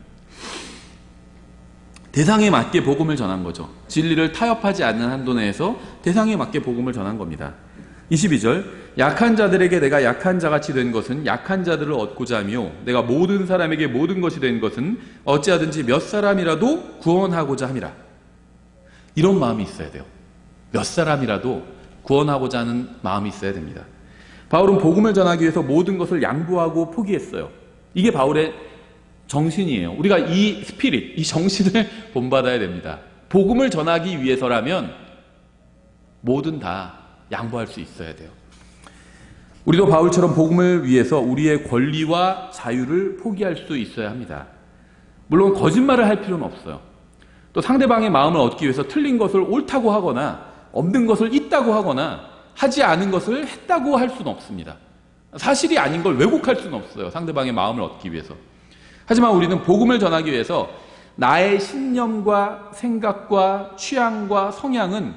대상에 맞게 복음을 전한 거죠. 진리를 타협하지 않는 한도 내에서 대상에 맞게 복음을 전한 겁니다. 22절, 약한 자들에게 내가 약한 자같이 된 것은 약한 자들을 얻고자 하며 내가 모든 사람에게 모든 것이 된 것은 어찌하든지 몇 사람이라도 구원하고자 함이라. 이런 마음이 있어야 돼요. 몇 사람이라도 구원하고자 하는 마음이 있어야 됩니다. 바울은 복음을 전하기 위해서 모든 것을 양보하고 포기했어요. 이게 바울의 정신이에요. 우리가 이 스피릿, 이 정신을 본받아야 됩니다. 복음을 전하기 위해서라면 뭐든 다 양보할 수 있어야 돼요. 우리도 바울처럼 복음을 위해서 우리의 권리와 자유를 포기할 수 있어야 합니다. 물론 거짓말을 할 필요는 없어요. 또 상대방의 마음을 얻기 위해서 틀린 것을 옳다고 하거나 없는 것을 있다고 하거나 하지 않은 것을 했다고 할 수는 없습니다. 사실이 아닌 걸 왜곡할 수는 없어요. 상대방의 마음을 얻기 위해서. 하지만 우리는 복음을 전하기 위해서 나의 신념과 생각과 취향과 성향은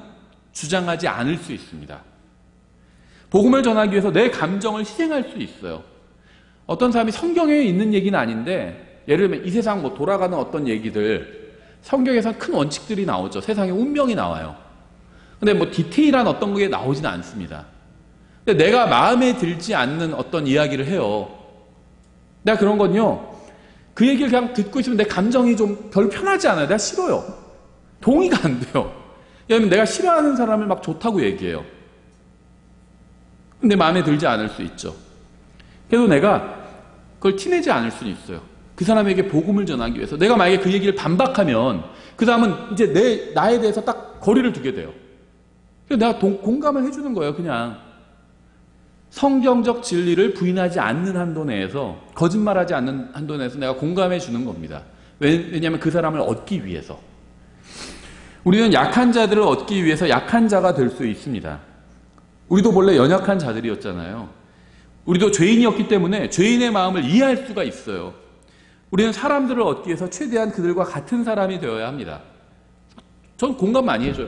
주장하지 않을 수 있습니다. 복음을 전하기 위해서 내 감정을 희생할 수 있어요. 어떤 사람이 성경에 있는 얘기는 아닌데, 예를 들면 이 세상 돌아가는 어떤 얘기들, 성경에서 큰 원칙들이 나오죠. 세상의 운명이 나와요. 근데 디테일한 어떤 게 나오지는 않습니다. 근데 내가 마음에 들지 않는 어떤 이야기를 해요. 내가 그런 건요, 그 얘기를 그냥 듣고 있으면 내 감정이 좀 별로 편하지 않아요. 내가 싫어요. 동의가 안 돼요. 예를 들면 내가 싫어하는 사람을 막 좋다고 얘기해요. 근데 마음에 들지 않을 수 있죠. 그래도 내가 그걸 티내지 않을 수는 있어요. 그 사람에게 복음을 전하기 위해서. 내가 만약에 그 얘기를 반박하면 그 사람은 이제 나에 대해서 딱 거리를 두게 돼요. 그래서 내가 공감을 해주는 거예요. 그냥 성경적 진리를 부인하지 않는 한도 내에서, 거짓말하지 않는 한도 내에서 내가 공감해 주는 겁니다. 왜냐하면 그 사람을 얻기 위해서. 우리는 약한 자들을 얻기 위해서 약한 자가 될 수 있습니다. 우리도 원래 연약한 자들이었잖아요. 우리도 죄인이었기 때문에 죄인의 마음을 이해할 수가 있어요. 우리는 사람들을 얻기 위해서 최대한 그들과 같은 사람이 되어야 합니다. 전 공감 많이 해줘요.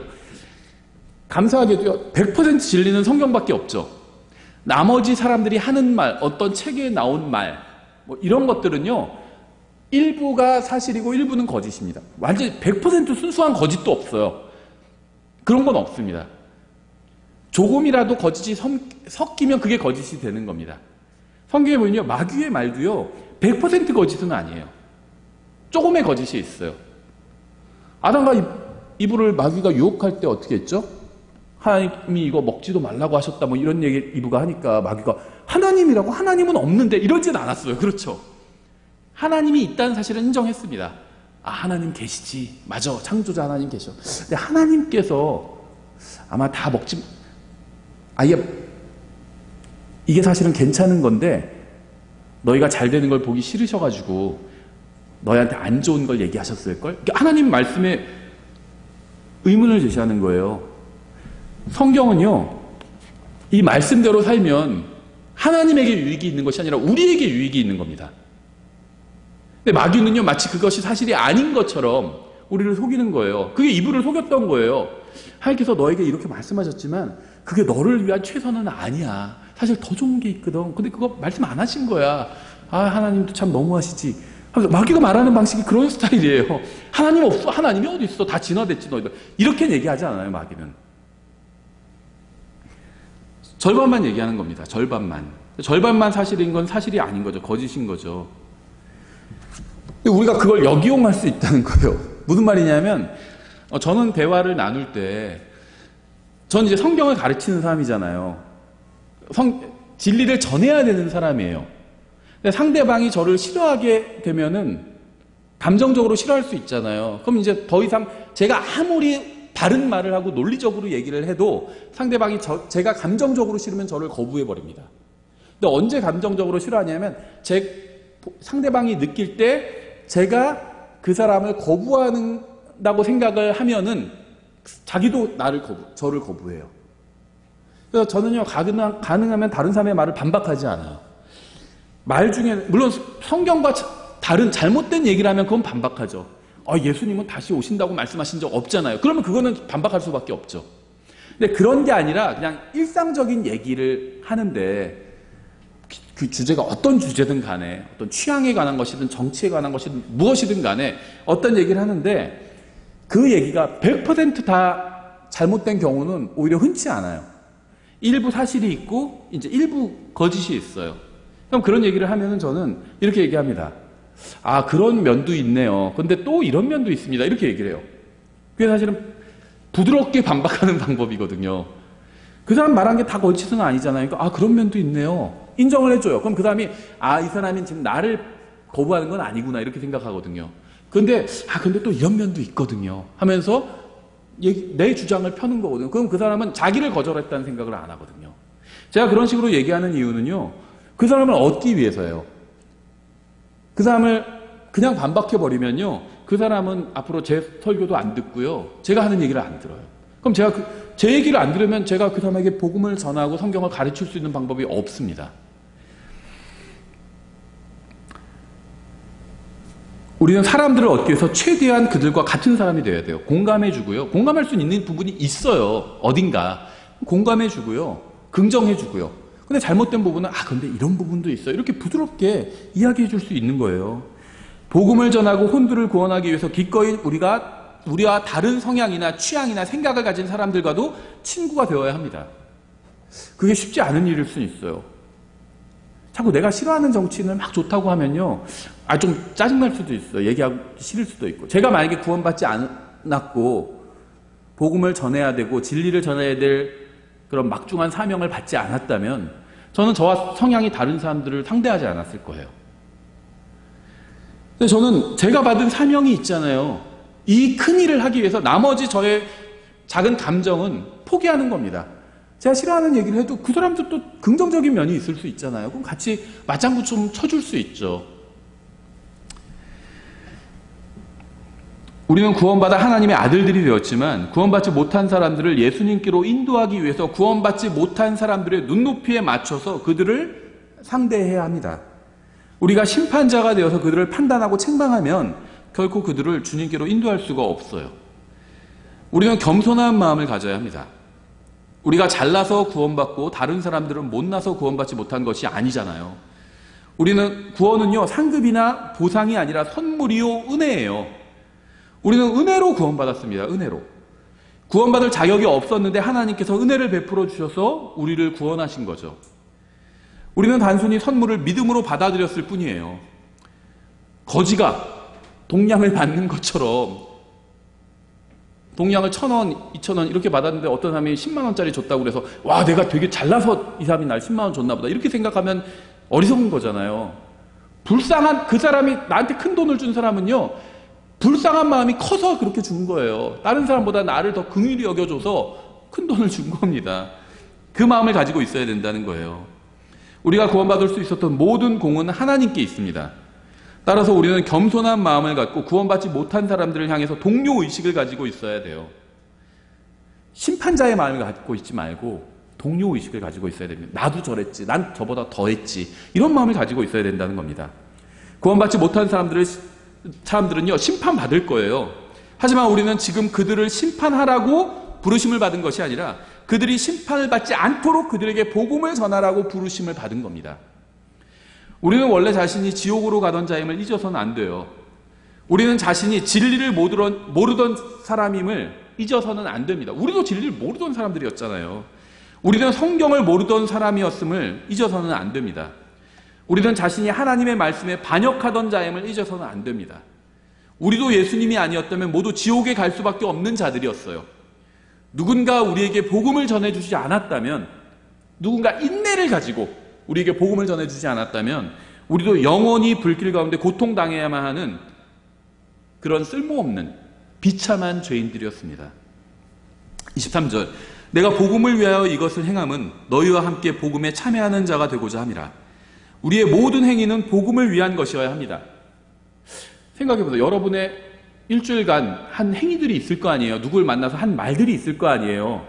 감사하게도요, 100% 진리는 성경밖에 없죠. 나머지 사람들이 하는 말, 어떤 책에 나온 말, 뭐 이런 것들은요, 일부가 사실이고 일부는 거짓입니다. 완전히 100% 순수한 거짓도 없어요. 그런 건 없습니다. 조금이라도 거짓이 섞이면 그게 거짓이 되는 겁니다. 성경에 보면요, 마귀의 말도요, 100% 거짓은 아니에요. 조금의 거짓이 있어요. 아담과 이브를 마귀가 유혹할 때 어떻게 했죠? 하나님이 이거 먹지도 말라고 하셨다, 뭐 이런 얘기 이브가 하니까 마귀가 하나님이라고? 하나님은 없는데, 이러진 않았어요. 그렇죠? 하나님이 있다는 사실은 인정했습니다. 아, 하나님 계시지. 맞아. 창조자 하나님 계셔. 근데 하나님께서 아마 다 아예 이게 사실은 괜찮은 건데 너희가 잘 되는 걸 보기 싫으셔가지고 너희한테 안 좋은 걸 얘기하셨을걸? 하나님 말씀에 의문을 제시하는 거예요. 성경은요, 이 말씀대로 살면 하나님에게 유익이 있는 것이 아니라 우리에게 유익이 있는 겁니다. 근데 마귀는요, 마치 그것이 사실이 아닌 것처럼 우리를 속이는 거예요. 그게 이브를 속였던 거예요. 하나님께서 너에게 이렇게 말씀하셨지만 그게 너를 위한 최선은 아니야. 사실 더 좋은 게 있거든. 근데 그거 말씀 안 하신 거야. 아, 하나님도 참 너무하시지. 마귀가 말하는 방식이 그런 스타일이에요. 하나님 없어. 하나님이 어디 있어. 다 진화됐지 너희들. 이렇게 얘기하지 않아요, 마귀는. 절반만 얘기하는 겁니다. 절반만 사실인 건 사실이 아닌 거죠. 거짓인 거죠. 우리가 그걸 역이용할 수 있다는 거예요. 무슨 말이냐면, 저는 대화를 나눌 때, 전 이제 성경을 가르치는 사람이잖아요. 진리를 전해야 되는 사람이에요. 근데 상대방이 저를 싫어하게 되면은, 감정적으로 싫어할 수 있잖아요. 그럼 이제 더 이상 제가 아무리 바른 말을 하고 논리적으로 얘기를 해도 상대방이 제가 감정적으로 싫으면 저를 거부해버립니다. 근데 언제 감정적으로 싫어하냐면, 상대방이 느낄 때 제가 그 사람을 거부한다고 생각을 하면은 자기도 저를 거부해요. 그래서 저는요, 가능하면 다른 사람의 말을 반박하지 않아요. 말 중에, 물론 성경과 다른 잘못된 얘기를 하면 그건 반박하죠. 예수님은 다시 오신다고 말씀하신 적 없잖아요. 그러면 그거는 반박할 수밖에 없죠. 근데 그런 게 아니라 그냥 일상적인 얘기를 하는데, 그 주제가 어떤 주제든 간에, 어떤 취향에 관한 것이든 정치에 관한 것이든 무엇이든 간에 어떤 얘기를 하는데 그 얘기가 100% 다 잘못된 경우는 오히려 흔치 않아요. 일부 사실이 있고 이제 일부 거짓이 있어요. 그럼 그런 얘기를 하면은 저는 이렇게 얘기합니다. 아, 그런 면도 있네요. 근데 또 이런 면도 있습니다. 이렇게 얘기를 해요. 그게 사실은 부드럽게 반박하는 방법이거든요. 그 사람 말한 게 다 거짓은 아니잖아요. 그러니까 아, 그런 면도 있네요. 인정을 해줘요. 그럼 그 사람이 이 사람이 지금 나를 거부하는 건 아니구나 이렇게 생각하거든요. 근데 또 이런 면도 있거든요 하면서 내 주장을 펴는 거거든요. 그럼 그 사람은 자기를 거절했다는 생각을 안 하거든요. 제가 그런 식으로 얘기하는 이유는요, 그 사람을 얻기 위해서예요. 그 사람을 그냥 반박해버리면요, 그 사람은 앞으로 제 설교도 안 듣고요, 제가 하는 얘기를 안 들어요. 그럼 제 얘기를 안 들으면 제가 그 사람에게 복음을 전하고 성경을 가르칠 수 있는 방법이 없습니다. 우리는 사람들을 얻기 위해서 최대한 그들과 같은 사람이 되어야 돼요. 공감해주고요. 공감할 수 있는 부분이 있어요. 어딘가. 공감해주고요. 긍정해주고요. 근데 잘못된 부분은 근데 이런 부분도 있어요. 이렇게 부드럽게 이야기해줄 수 있는 거예요. 복음을 전하고 혼들을 구원하기 위해서 기꺼이 우리와 다른 성향이나 취향이나 생각을 가진 사람들과도 친구가 되어야 합니다. 그게 쉽지 않은 일일 수 있어요. 자꾸 내가 싫어하는 정치인을 막 좋다고 하면요, 좀 짜증날 수도 있어요. 얘기하기 싫을 수도 있고. 제가 만약에 구원받지 않았고 복음을 전해야 되고 진리를 전해야 될 그런 막중한 사명을 받지 않았다면 저는 저와 성향이 다른 사람들을 상대하지 않았을 거예요. 근데 저는 제가 받은 사명이 있잖아요. 이 큰 일을 하기 위해서 나머지 저의 작은 감정은 포기하는 겁니다. 제가 싫어하는 얘기를 해도 그 사람도 또 긍정적인 면이 있을 수 있잖아요. 그럼 같이 맞장구 좀 쳐줄 수 있죠. 우리는 구원받아 하나님의 아들들이 되었지만 구원받지 못한 사람들을 예수님께로 인도하기 위해서 구원받지 못한 사람들의 눈높이에 맞춰서 그들을 상대해야 합니다. 우리가 심판자가 되어서 그들을 판단하고 책망하면 결코 그들을 주님께로 인도할 수가 없어요. 우리는 겸손한 마음을 가져야 합니다. 우리가 잘나서 구원받고 다른 사람들은 못나서 구원받지 못한 것이 아니잖아요. 우리는 구원은요, 상급이나 보상이 아니라 선물이요, 은혜예요. 우리는 은혜로 구원받았습니다. 은혜로. 구원받을 자격이 없었는데 하나님께서 은혜를 베풀어 주셔서 우리를 구원하신 거죠. 우리는 단순히 선물을 믿음으로 받아들였을 뿐이에요. 거지가 동량을 받는 것처럼 동량을 1,000원, 2,000원 이렇게 받았는데 어떤 사람이 10만 원짜리 줬다고 그래서 와, 내가 되게 잘나서 이 사람이 날 10만 원 줬나 보다 이렇게 생각하면 어리석은 거잖아요. 불쌍한 그 사람이 나한테 큰 돈을 준 사람은요, 불쌍한 마음이 커서 그렇게 준 거예요. 다른 사람보다 나를 더 긍휼히 여겨줘서 큰 돈을 준 겁니다. 그 마음을 가지고 있어야 된다는 거예요. 우리가 구원받을 수 있었던 모든 공은 하나님께 있습니다. 따라서 우리는 겸손한 마음을 갖고 구원받지 못한 사람들을 향해서 동료의식을 가지고 있어야 돼요. 심판자의 마음을 갖고 있지 말고 동료의식을 가지고 있어야 됩니다. 나도 저랬지, 난 저보다 더했지, 이런 마음을 가지고 있어야 된다는 겁니다. 구원받지 못한 사람들은요, 심판받을 거예요. 하지만 우리는 지금 그들을 심판하라고 부르심을 받은 것이 아니라 그들이 심판을 받지 않도록 그들에게 복음을 전하라고 부르심을 받은 겁니다. 우리는 원래 자신이 지옥으로 가던 자임을 잊어서는 안 돼요. 우리는 자신이 진리를 모르던 사람임을 잊어서는 안 됩니다. 우리도 진리를 모르던 사람들이었잖아요. 우리는 성경을 모르던 사람이었음을 잊어서는 안 됩니다. 우리는 자신이 하나님의 말씀에 반역하던 자임을 잊어서는 안 됩니다. 우리도 예수님이 아니었다면 모두 지옥에 갈 수밖에 없는 자들이었어요. 누군가 우리에게 복음을 전해주지 않았다면, 누군가 인내를 가지고 우리에게 복음을 전해주지 않았다면 우리도 영원히 불길 가운데 고통당해야만 하는 그런 쓸모없는 비참한 죄인들이었습니다. 23절, 내가 복음을 위하여 이것을 행함은 너희와 함께 복음에 참여하는 자가 되고자 함이라. 우리의 모든 행위는 복음을 위한 것이어야 합니다. 생각해보세요. 여러분의 일주일간 한 행위들이 있을 거 아니에요. 누굴 만나서 한 말들이 있을 거 아니에요.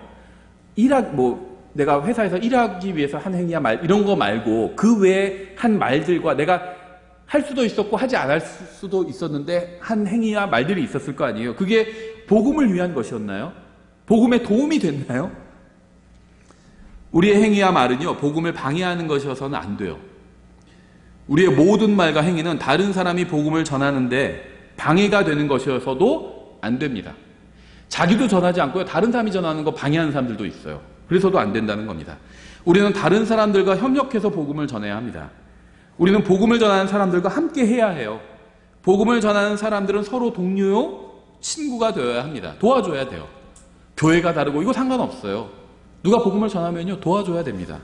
내가 회사에서 일하기 위해서 한 행위야 말, 이런 거 말고 그 외에 한 말들과 내가 할 수도 있었고 하지 않을 수도 있었는데 한 행위야 말들이 있었을 거 아니에요. 그게 복음을 위한 것이었나요? 복음에 도움이 됐나요? 우리의 행위야 말은요, 복음을 방해하는 것이어서는 안 돼요. 우리의 모든 말과 행위는 다른 사람이 복음을 전하는데 방해가 되는 것이어서도 안 됩니다. 자기도 전하지 않고요, 다른 사람이 전하는 거 방해하는 사람들도 있어요. 그래서도 안 된다는 겁니다. 우리는 다른 사람들과 협력해서 복음을 전해야 합니다. 우리는 복음을 전하는 사람들과 함께 해야 해요. 복음을 전하는 사람들은 서로 동료요, 친구가 되어야 합니다. 도와줘야 돼요. 교회가 다르고 이거 상관없어요. 누가 복음을 전하면요, 도와줘야 됩니다.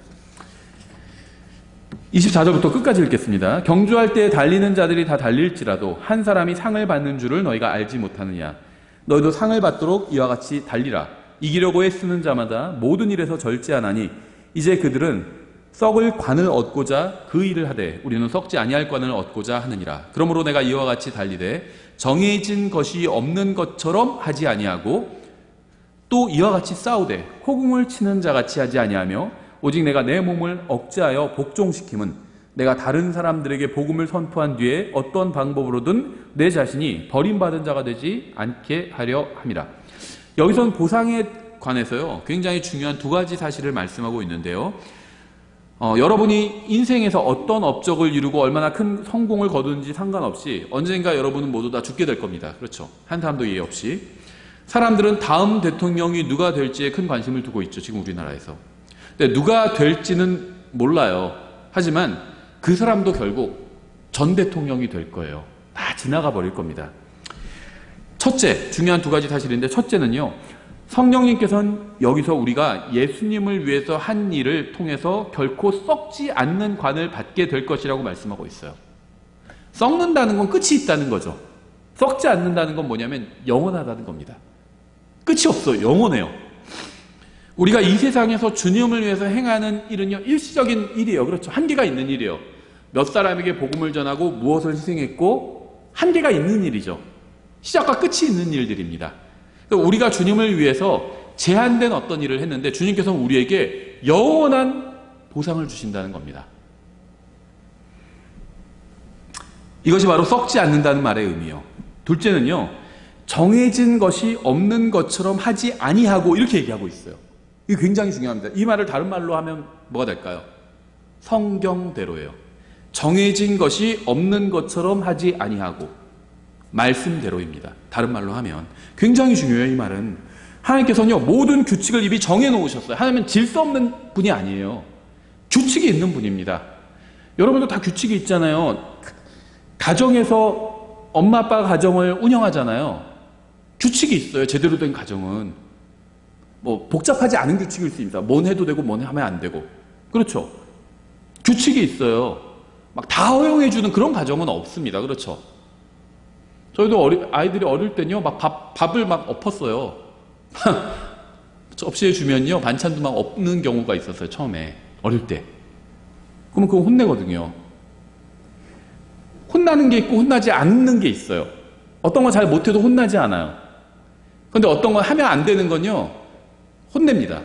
24절부터 끝까지 읽겠습니다. 경주할 때 달리는 자들이 다 달릴지라도 한 사람이 상을 받는 줄을 너희가 알지 못하느냐. 너희도 상을 받도록 이와 같이 달리라. 이기려고 애쓰는 자마다 모든 일에서 절제하나니 이제 그들은 썩을 관을 얻고자 그 일을 하되 우리는 썩지 아니할 관을 얻고자 하느니라. 그러므로 내가 이와 같이 달리되 정해진 것이 없는 것처럼 하지 아니하고 또 이와 같이 싸우되 호궁을 치는 자같이 하지 아니하며 오직 내가 내 몸을 억제하여 복종시킴은 내가 다른 사람들에게 복음을 선포한 뒤에 어떤 방법으로든 내 자신이 버림받은 자가 되지 않게 하려 함이라. 여기서는 보상에 관해서요, 굉장히 중요한 두 가지 사실을 말씀하고 있는데요. 여러분이 인생에서 어떤 업적을 이루고 얼마나 큰 성공을 거두는지 상관없이 언젠가 여러분은 모두 다 죽게 될 겁니다. 그렇죠? 한 사람도 예외 없이. 사람들은 다음 대통령이 누가 될지에 큰 관심을 두고 있죠. 지금 우리나라에서. 근데 누가 될지는 몰라요. 하지만 그 사람도 결국 전 대통령이 될 거예요. 다 지나가 버릴 겁니다. 첫째, 중요한 두 가지 사실인데, 첫째는요, 성령님께서는 여기서 우리가 예수님을 위해서 한 일을 통해서 결코 썩지 않는 관을 받게 될 것이라고 말씀하고 있어요. 썩는다는 건 끝이 있다는 거죠. 썩지 않는다는 건 뭐냐면 영원하다는 겁니다. 끝이 없어요. 영원해요. 우리가 이 세상에서 주님을 위해서 행하는 일은요, 일시적인 일이에요. 그렇죠. 한계가 있는 일이에요. 몇 사람에게 복음을 전하고 무엇을 희생했고, 한계가 있는 일이죠. 시작과 끝이 있는 일들입니다. 우리가 주님을 위해서 제한된 어떤 일을 했는데 주님께서는 우리에게 영원한 보상을 주신다는 겁니다. 이것이 바로 썩지 않는다는 말의 의미예요. 둘째는요, 정해진 것이 없는 것처럼 하지 아니하고, 이렇게 얘기하고 있어요. 이게 굉장히 중요합니다. 이 말을 다른 말로 하면 뭐가 될까요? 성경대로예요. 정해진 것이 없는 것처럼 하지 아니하고, 말씀대로입니다. 다른 말로 하면 굉장히 중요해요. 이 말은 하나님께서는요, 모든 규칙을 이미 정해놓으셨어요. 하나님은 질서 없는 분이 아니에요. 규칙이 있는 분입니다. 여러분도 다 규칙이 있잖아요. 가정에서 엄마 아빠가 가정을 운영하잖아요. 규칙이 있어요. 제대로 된 가정은 뭐 복잡하지 않은 규칙일 수 있습니다. 뭔 해도 되고 뭔 하면 안 되고, 그렇죠. 규칙이 있어요. 막 다 허용해 주는 그런 가정은 없습니다. 그렇죠. 저희도 아이들이 어릴 때는요, 막 밥을 막 엎었어요. 접시에 주면요, 반찬도 막 엎는 경우가 있었어요. 처음에 어릴 때. 그러면 그거 혼내거든요. 혼나는 게 있고 혼나지 않는 게 있어요. 어떤 거 잘 못해도 혼나지 않아요. 근데 어떤 거 하면 안 되는 건요, 혼냅니다.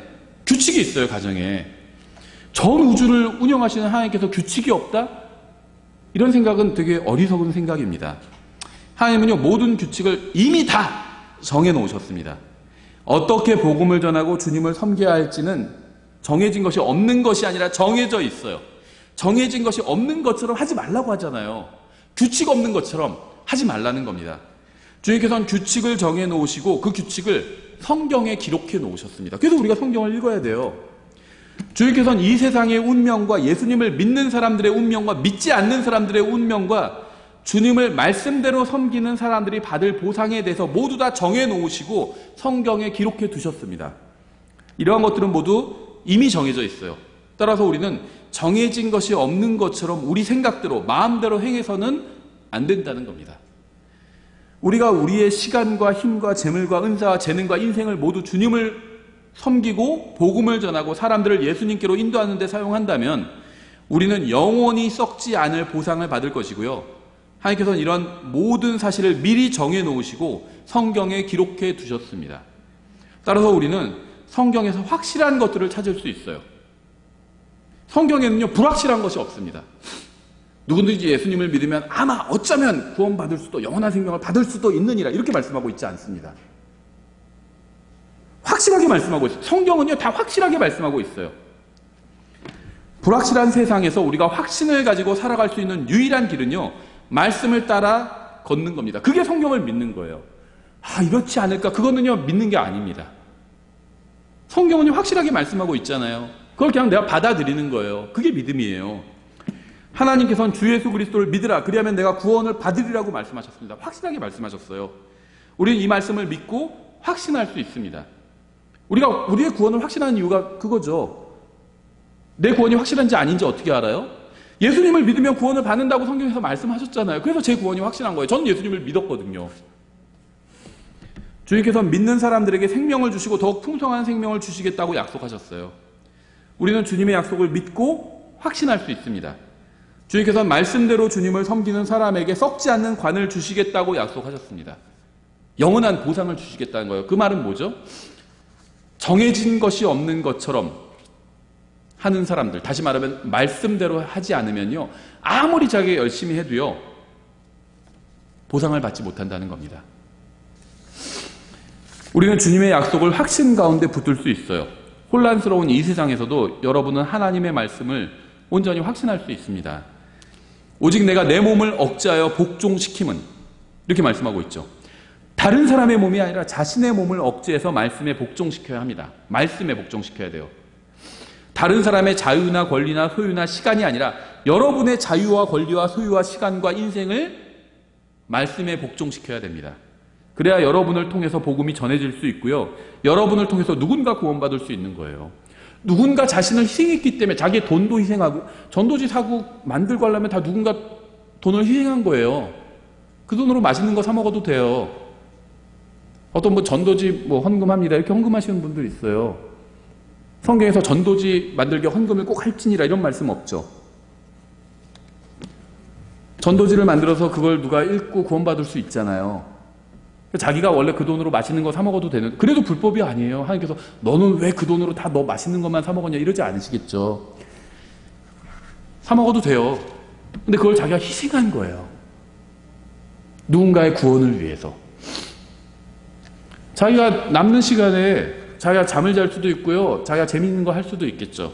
규칙이 있어요. 가정에. 전 우주를 운영하시는 하나님께서 규칙이 없다? 이런 생각은 되게 어리석은 생각입니다. 하나님은요, 모든 규칙을 이미 다 정해놓으셨습니다. 어떻게 복음을 전하고 주님을 섬겨야 할지는 정해진 것이 없는 것이 아니라 정해져 있어요. 정해진 것이 없는 것처럼 하지 말라고 하잖아요. 규칙 없는 것처럼 하지 말라는 겁니다. 주님께서는 규칙을 정해놓으시고 그 규칙을 성경에 기록해 놓으셨습니다. 그래서 우리가 성경을 읽어야 돼요. 주님께서는 이 세상의 운명과 예수님을 믿는 사람들의 운명과 믿지 않는 사람들의 운명과 주님을 말씀대로 섬기는 사람들이 받을 보상에 대해서 모두 다 정해놓으시고 성경에 기록해 두셨습니다. 이러한 것들은 모두 이미 정해져 있어요. 따라서 우리는 정해진 것이 없는 것처럼 우리 생각대로 마음대로 행해서는 안 된다는 겁니다. 우리가 우리의 시간과 힘과 재물과 은사와 재능과 인생을 모두 주님을 섬기고 복음을 전하고 사람들을 예수님께로 인도하는 데 사용한다면 우리는 영원히 썩지 않을 보상을 받을 것이고요. 하나님께서는 이런 모든 사실을 미리 정해놓으시고 성경에 기록해 두셨습니다. 따라서 우리는 성경에서 확실한 것들을 찾을 수 있어요. 성경에는요, 불확실한 것이 없습니다. 누구든지 예수님을 믿으면 아마 어쩌면 구원받을 수도, 영원한 생명을 받을 수도 있느니라, 이렇게 말씀하고 있지 않습니다. 확실하게 말씀하고 있어요. 성경은요, 다 확실하게 말씀하고 있어요. 불확실한 세상에서 우리가 확신을 가지고 살아갈 수 있는 유일한 길은요, 말씀을 따라 걷는 겁니다. 그게 성경을 믿는 거예요. 이렇지 않을까? 그거는요, 믿는 게 아닙니다. 성경은요, 확실하게 말씀하고 있잖아요. 그걸 그냥 내가 받아들이는 거예요. 그게 믿음이에요. 하나님께서는 주 예수 그리스도를 믿으라, 그리하면 내가 구원을 받으리라고 말씀하셨습니다. 확실하게 말씀하셨어요. 우리는 이 말씀을 믿고 확신할 수 있습니다. 우리가 우리의 구원을 확신하는 이유가 그거죠. 내 구원이 확실한지 아닌지 어떻게 알아요? 예수님을 믿으면 구원을 받는다고 성경에서 말씀하셨잖아요. 그래서 제 구원이 확실한 거예요. 저는 예수님을 믿었거든요. 주님께서 믿는 사람들에게 생명을 주시고 더욱 풍성한 생명을 주시겠다고 약속하셨어요. 우리는 주님의 약속을 믿고 확신할 수 있습니다. 주님께서는 말씀대로 주님을 섬기는 사람에게 썩지 않는 관을 주시겠다고 약속하셨습니다. 영원한 보상을 주시겠다는 거예요. 그 말은 뭐죠? 정해진 것이 없는 것처럼 하는 사람들, 다시 말하면 말씀대로 하지 않으면요, 아무리 자기가 열심히 해도요, 보상을 받지 못한다는 겁니다. 우리는 주님의 약속을 확신 가운데 붙들 수 있어요. 혼란스러운 이 세상에서도 여러분은 하나님의 말씀을 온전히 확신할 수 있습니다. 오직 내가 내 몸을 억제하여 복종시킴은, 이렇게 말씀하고 있죠. 다른 사람의 몸이 아니라 자신의 몸을 억제해서 말씀에 복종시켜야 합니다. 말씀에 복종시켜야 돼요. 다른 사람의 자유나 권리나 소유나 시간이 아니라 여러분의 자유와 권리와 소유와 시간과 인생을 말씀에 복종시켜야 됩니다. 그래야 여러분을 통해서 복음이 전해질 수 있고요, 여러분을 통해서 누군가 구원받을 수 있는 거예요. 누군가 자신을 희생했기 때문에, 자기의 돈도 희생하고, 전도지 사고 만들고 하려면 다 누군가 돈을 희생한 거예요. 그 돈으로 맛있는 거 사 먹어도 돼요. 어떤 전도지 헌금합니다, 이렇게 헌금하시는 분들 있어요. 성경에서 전도지 만들게 헌금을 꼭 할지니라 이런 말씀 없죠. 전도지를 만들어서 그걸 누가 읽고 구원받을 수 있잖아요. 자기가 원래 그 돈으로 맛있는 거 사 먹어도 되는, 그래도 불법이 아니에요. 하나님께서 너는 왜 그 돈으로 다 너 맛있는 것만 사 먹었냐 이러지 않으시겠죠. 사 먹어도 돼요. 근데 그걸 자기가 희생한 거예요. 누군가의 구원을 위해서. 자기가 남는 시간에 자기가 잠을 잘 수도 있고요. 자기가 재미있는 거 할 수도 있겠죠.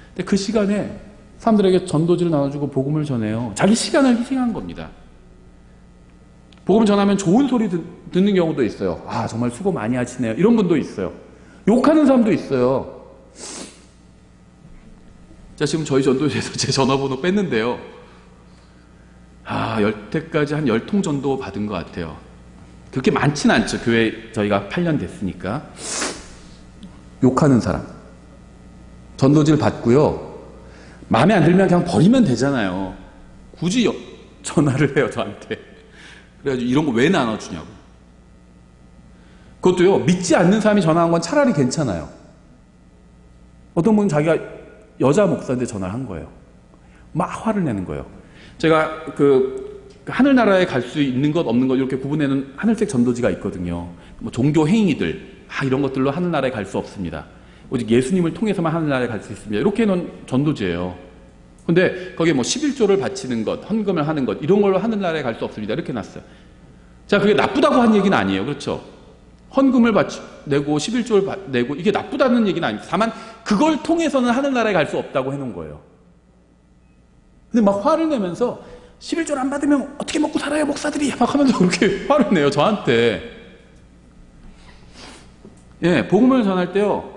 근데 그 시간에 사람들에게 전도지를 나눠주고 복음을 전해요. 자기 시간을 희생한 겁니다. 복음 전하면 좋은 소리 듣는 경우도 있어요. 아, 정말 수고 많이 하시네요. 이런 분도 있어요. 욕하는 사람도 있어요. 자, 지금 저희 전도지에서 제 전화번호 뺐는데요. 여태까지 한 10통 전도 받은 것 같아요. 그렇게 많진 않죠. 교회 저희가 8년 됐으니까. 욕하는 사람. 전도지를 받고요. 마음에 안 들면 그냥 버리면 되잖아요. 굳이 전화를 해요, 저한테. 그래가지고 이런 거 왜 나눠주냐고. 그것도요, 믿지 않는 사람이 전화한 건 차라리 괜찮아요. 어떤 분은 자기가 여자 목사인데 전화를 한 거예요. 막 화를 내는 거예요. 제가 하늘나라에 갈 수 있는 것 없는 것 이렇게 구분해는 하늘색 전도지가 있거든요. 뭐 종교 행위들 이런 것들로 하늘나라에 갈 수 없습니다. 오직 예수님을 통해서만 하늘나라에 갈 수 있습니다. 이렇게 해놓은 전도지예요. 근데 거기에 뭐 11조를 바치는 것, 헌금을 하는 것 이런 걸로 하늘나라에 갈 수 없습니다. 이렇게 놨어요. 자, 그게 나쁘다고 한 얘기는 아니에요. 그렇죠? 헌금을 내고 11조를 내고 이게 나쁘다는 얘기는 아닙니다. 다만 그걸 통해서는 하늘나라에 갈 수 없다고 해놓은 거예요. 근데 막 화를 내면서 11조를 안 받으면 어떻게 먹고 살아요, 목사들이? 막 하면서 그렇게 화를 내요, 저한테. 예, 복음을 전할 때요,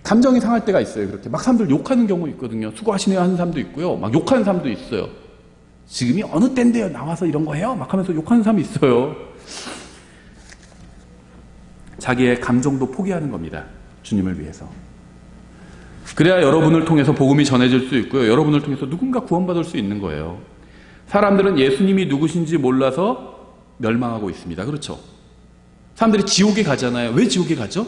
감정이 상할 때가 있어요. 그렇게 막 사람들 욕하는 경우 있거든요. 수고하시네요 하는 사람도 있고요. 막 욕하는 사람도 있어요. 지금이 어느 때인데요, 나와서 이런 거 해요? 막 하면서 욕하는 사람이 있어요. 자기의 감정도 포기하는 겁니다. 주님을 위해서. 그래야 여러분을 통해서 복음이 전해질 수 있고요. 여러분을 통해서 누군가 구원받을 수 있는 거예요. 사람들은 예수님이 누구신지 몰라서 멸망하고 있습니다. 그렇죠? 사람들이 지옥에 가잖아요. 왜 지옥에 가죠?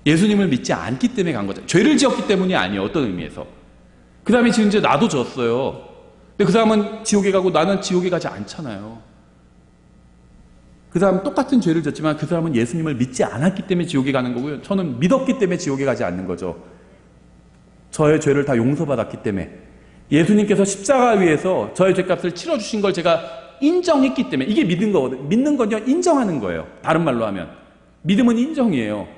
예수님을 믿지 않기 때문에 간 거죠. 죄를 지었기 때문이 아니에요. 어떤 의미에서. 그 다음에 지금 이제 나도 졌어요. 근데 그 사람은 지옥에 가고 나는 지옥에 가지 않잖아요. 그 사람은 똑같은 죄를 졌지만 그 사람은 예수님을 믿지 않았기 때문에 지옥에 가는 거고요. 저는 믿었기 때문에 지옥에 가지 않는 거죠. 저의 죄를 다 용서받았기 때문에. 예수님께서 십자가 위에서 저의 죄값을 치러주신 걸 제가 인정했기 때문에. 이게 믿는 거거든요. 믿는 건요, 인정하는 거예요. 다른 말로 하면. 믿음은 인정이에요.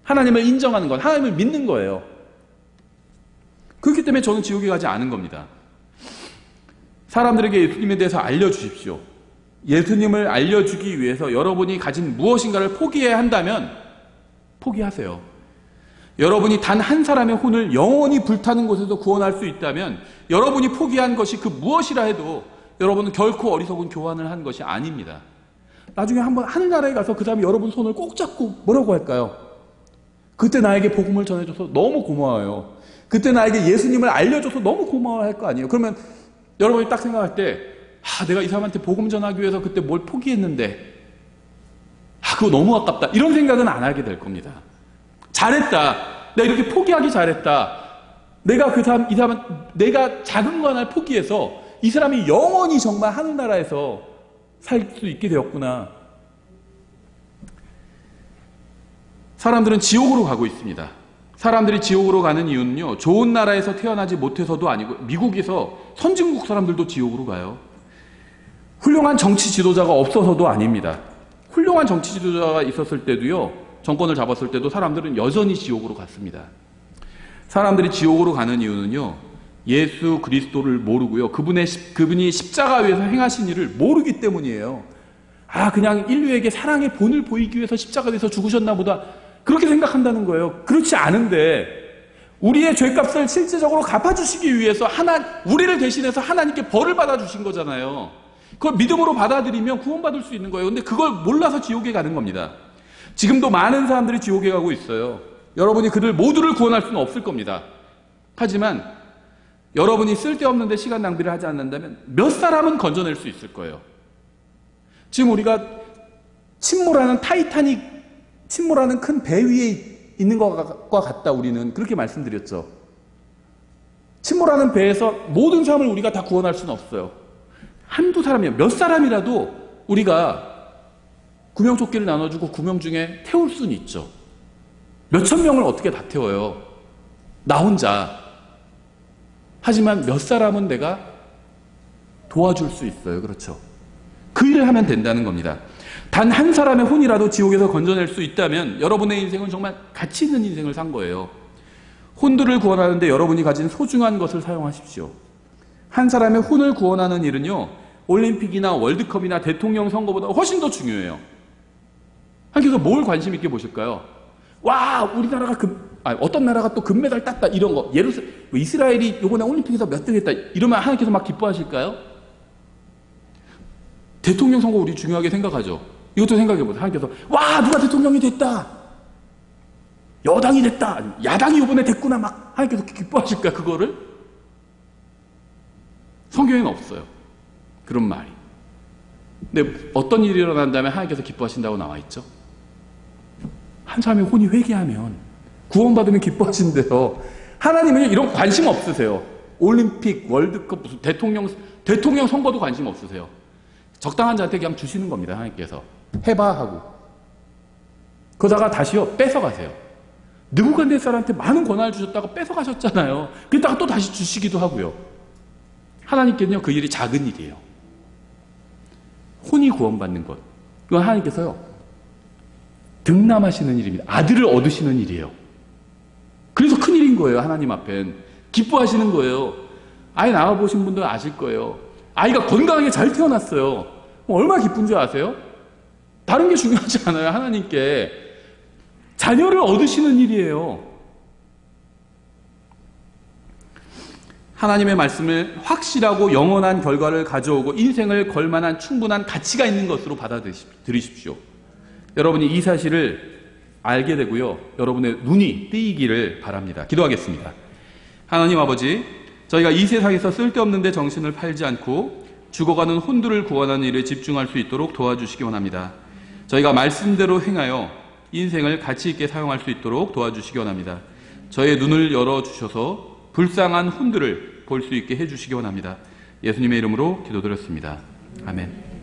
하나님을 인정하는 것, 하나님을 믿는 거예요. 그렇기 때문에 저는 지옥에 가지 않은 겁니다. 사람들에게 예수님에 대해서 알려주십시오. 예수님을 알려주기 위해서 여러분이 가진 무엇인가를 포기해야 한다면 포기하세요. 여러분이 단 한 사람의 혼을 영원히 불타는 곳에서 구원할 수 있다면 여러분이 포기한 것이 그 무엇이라 해도 여러분은 결코 어리석은 교환을 한 것이 아닙니다. 나중에 한번 하늘나라에 가서 그 사람이 여러분 손을 꼭 잡고 뭐라고 할까요? 그때 나에게 복음을 전해줘서 너무 고마워요. 그때 나에게 예수님을 알려줘서 너무 고마워할 거 아니에요. 그러면 여러분이 딱 생각할 때 내가 이 사람한테 복음 전하기 위해서 그때 뭘 포기했는데 그거 너무 아깝다. 이런 생각은 안 하게 될 겁니다. 잘했다. 내가 이렇게 포기하기 잘했다. 내가 이 사람은 내가 작은 거 하나를 포기해서 이 사람이 영원히 정말 하늘나라에서 살 수 있게 되었구나. 사람들은 지옥으로 가고 있습니다. 사람들이 지옥으로 가는 이유는요, 좋은 나라에서 태어나지 못해서도 아니고 미국에서 선진국 사람들도 지옥으로 가요. 훌륭한 정치 지도자가 없어서도 아닙니다. 훌륭한 정치 지도자가 있었을 때도요, 정권을 잡았을 때도 사람들은 여전히 지옥으로 갔습니다. 사람들이 지옥으로 가는 이유는요, 예수 그리스도를 모르고요, 그분이 십자가 위에서 행하신 일을 모르기 때문이에요. 그냥 인류에게 사랑의 본을 보이기 위해서 십자가에서 죽으셨나 보다, 그렇게 생각한다는 거예요. 그렇지 않은데 우리의 죄값을 실질적으로 갚아주시기 위해서 우리를 대신해서 하나님께 벌을 받아주신 거잖아요. 그걸 믿음으로 받아들이면 구원받을 수 있는 거예요. 근데 그걸 몰라서 지옥에 가는 겁니다. 지금도 많은 사람들이 지옥에 가고 있어요. 여러분이 그들 모두를 구원할 수는 없을 겁니다. 하지만 여러분이 쓸데없는데 시간 낭비를 하지 않는다면 몇 사람은 건져낼 수 있을 거예요. 지금 우리가 침몰하는 큰 배 위에 있는 것과 같다. 우리는 그렇게 말씀드렸죠. 침몰하는 배에서 모든 사람을 우리가 다 구원할 수는 없어요. 한두 사람이면 몇 사람이라도 우리가 구명조끼를 나눠주고 9명 중에 태울 수는 있죠. 몇천 명을 어떻게 다 태워요? 나 혼자. 하지만 몇 사람은 내가 도와줄 수 있어요. 그렇죠? 그 일을 하면 된다는 겁니다. 단 한 사람의 혼이라도 지옥에서 건져낼 수 있다면 여러분의 인생은 정말 가치 있는 인생을 산 거예요. 혼들을 구원하는데 여러분이 가진 소중한 것을 사용하십시오. 한 사람의 혼을 구원하는 일은요, 올림픽이나 월드컵이나 대통령 선거보다 훨씬 더 중요해요. 하나님께서 뭘 관심 있게 보실까요? 와, 우리나라가 어떤 나라가 또 금메달 땄다, 이런 거. 이스라엘이 이번에 올림픽에서 몇 등 했다, 이러면 하나님께서 막 기뻐하실까요? 대통령 선거 우리 중요하게 생각하죠. 이것도 생각해보세요. 하나님께서 와, 누가 대통령이 됐다, 여당이 됐다, 야당이 이번에 됐구나, 막 하나님께서 기뻐하실까? 그거를? 성경에는 없어요, 그런 말이. 근데 어떤 일이 일어난다면 하나님께서 기뻐하신다고 나와 있죠. 한 사람이 혼이 회개하면 구원받으면 기뻐하신대요. 하나님은 이런 관심 없으세요. 올림픽, 월드컵, 무슨 대통령 선거도 관심 없으세요. 적당한 자한테 그냥 주시는 겁니다. 하나님께서 해봐 하고. 그러다가 다시요 뺏어가세요. 느부갓네살한테 많은 권한을 주셨다가 뺏어가셨잖아요. 그러다가 또 다시 주시기도 하고요. 하나님께는요 그 일이 작은 일이에요. 혼이 구원받는 것, 이건 하나님께서요 득남하시는 일입니다. 아들을 얻으시는 일이에요. 그래서 큰일인 거예요. 하나님 앞엔 기뻐하시는 거예요. 아이 낳아보신 분들은 아실 거예요. 아이가 건강하게 잘 태어났어요. 얼마나 기쁜 줄 아세요? 다른 게 중요하지 않아요. 하나님께 자녀를 얻으시는 일이에요. 하나님의 말씀을 확실하고 영원한 결과를 가져오고 인생을 걸만한 충분한 가치가 있는 것으로 받아들이십시오. 여러분이 이 사실을 알게 되고요, 여러분의 눈이 뜨이기를 바랍니다. 기도하겠습니다. 하나님 아버지, 저희가 이 세상에서 쓸데없는 데 정신을 팔지 않고 죽어가는 혼들을 구원하는 일에 집중할 수 있도록 도와주시기 원합니다. 저희가 말씀대로 행하여 인생을 가치 있게 사용할 수 있도록 도와주시기 원합니다. 저의 눈을 열어주셔서 불쌍한 혼들을 볼 수 있게 해주시기 원합니다. 예수님의 이름으로 기도드렸습니다. 아멘.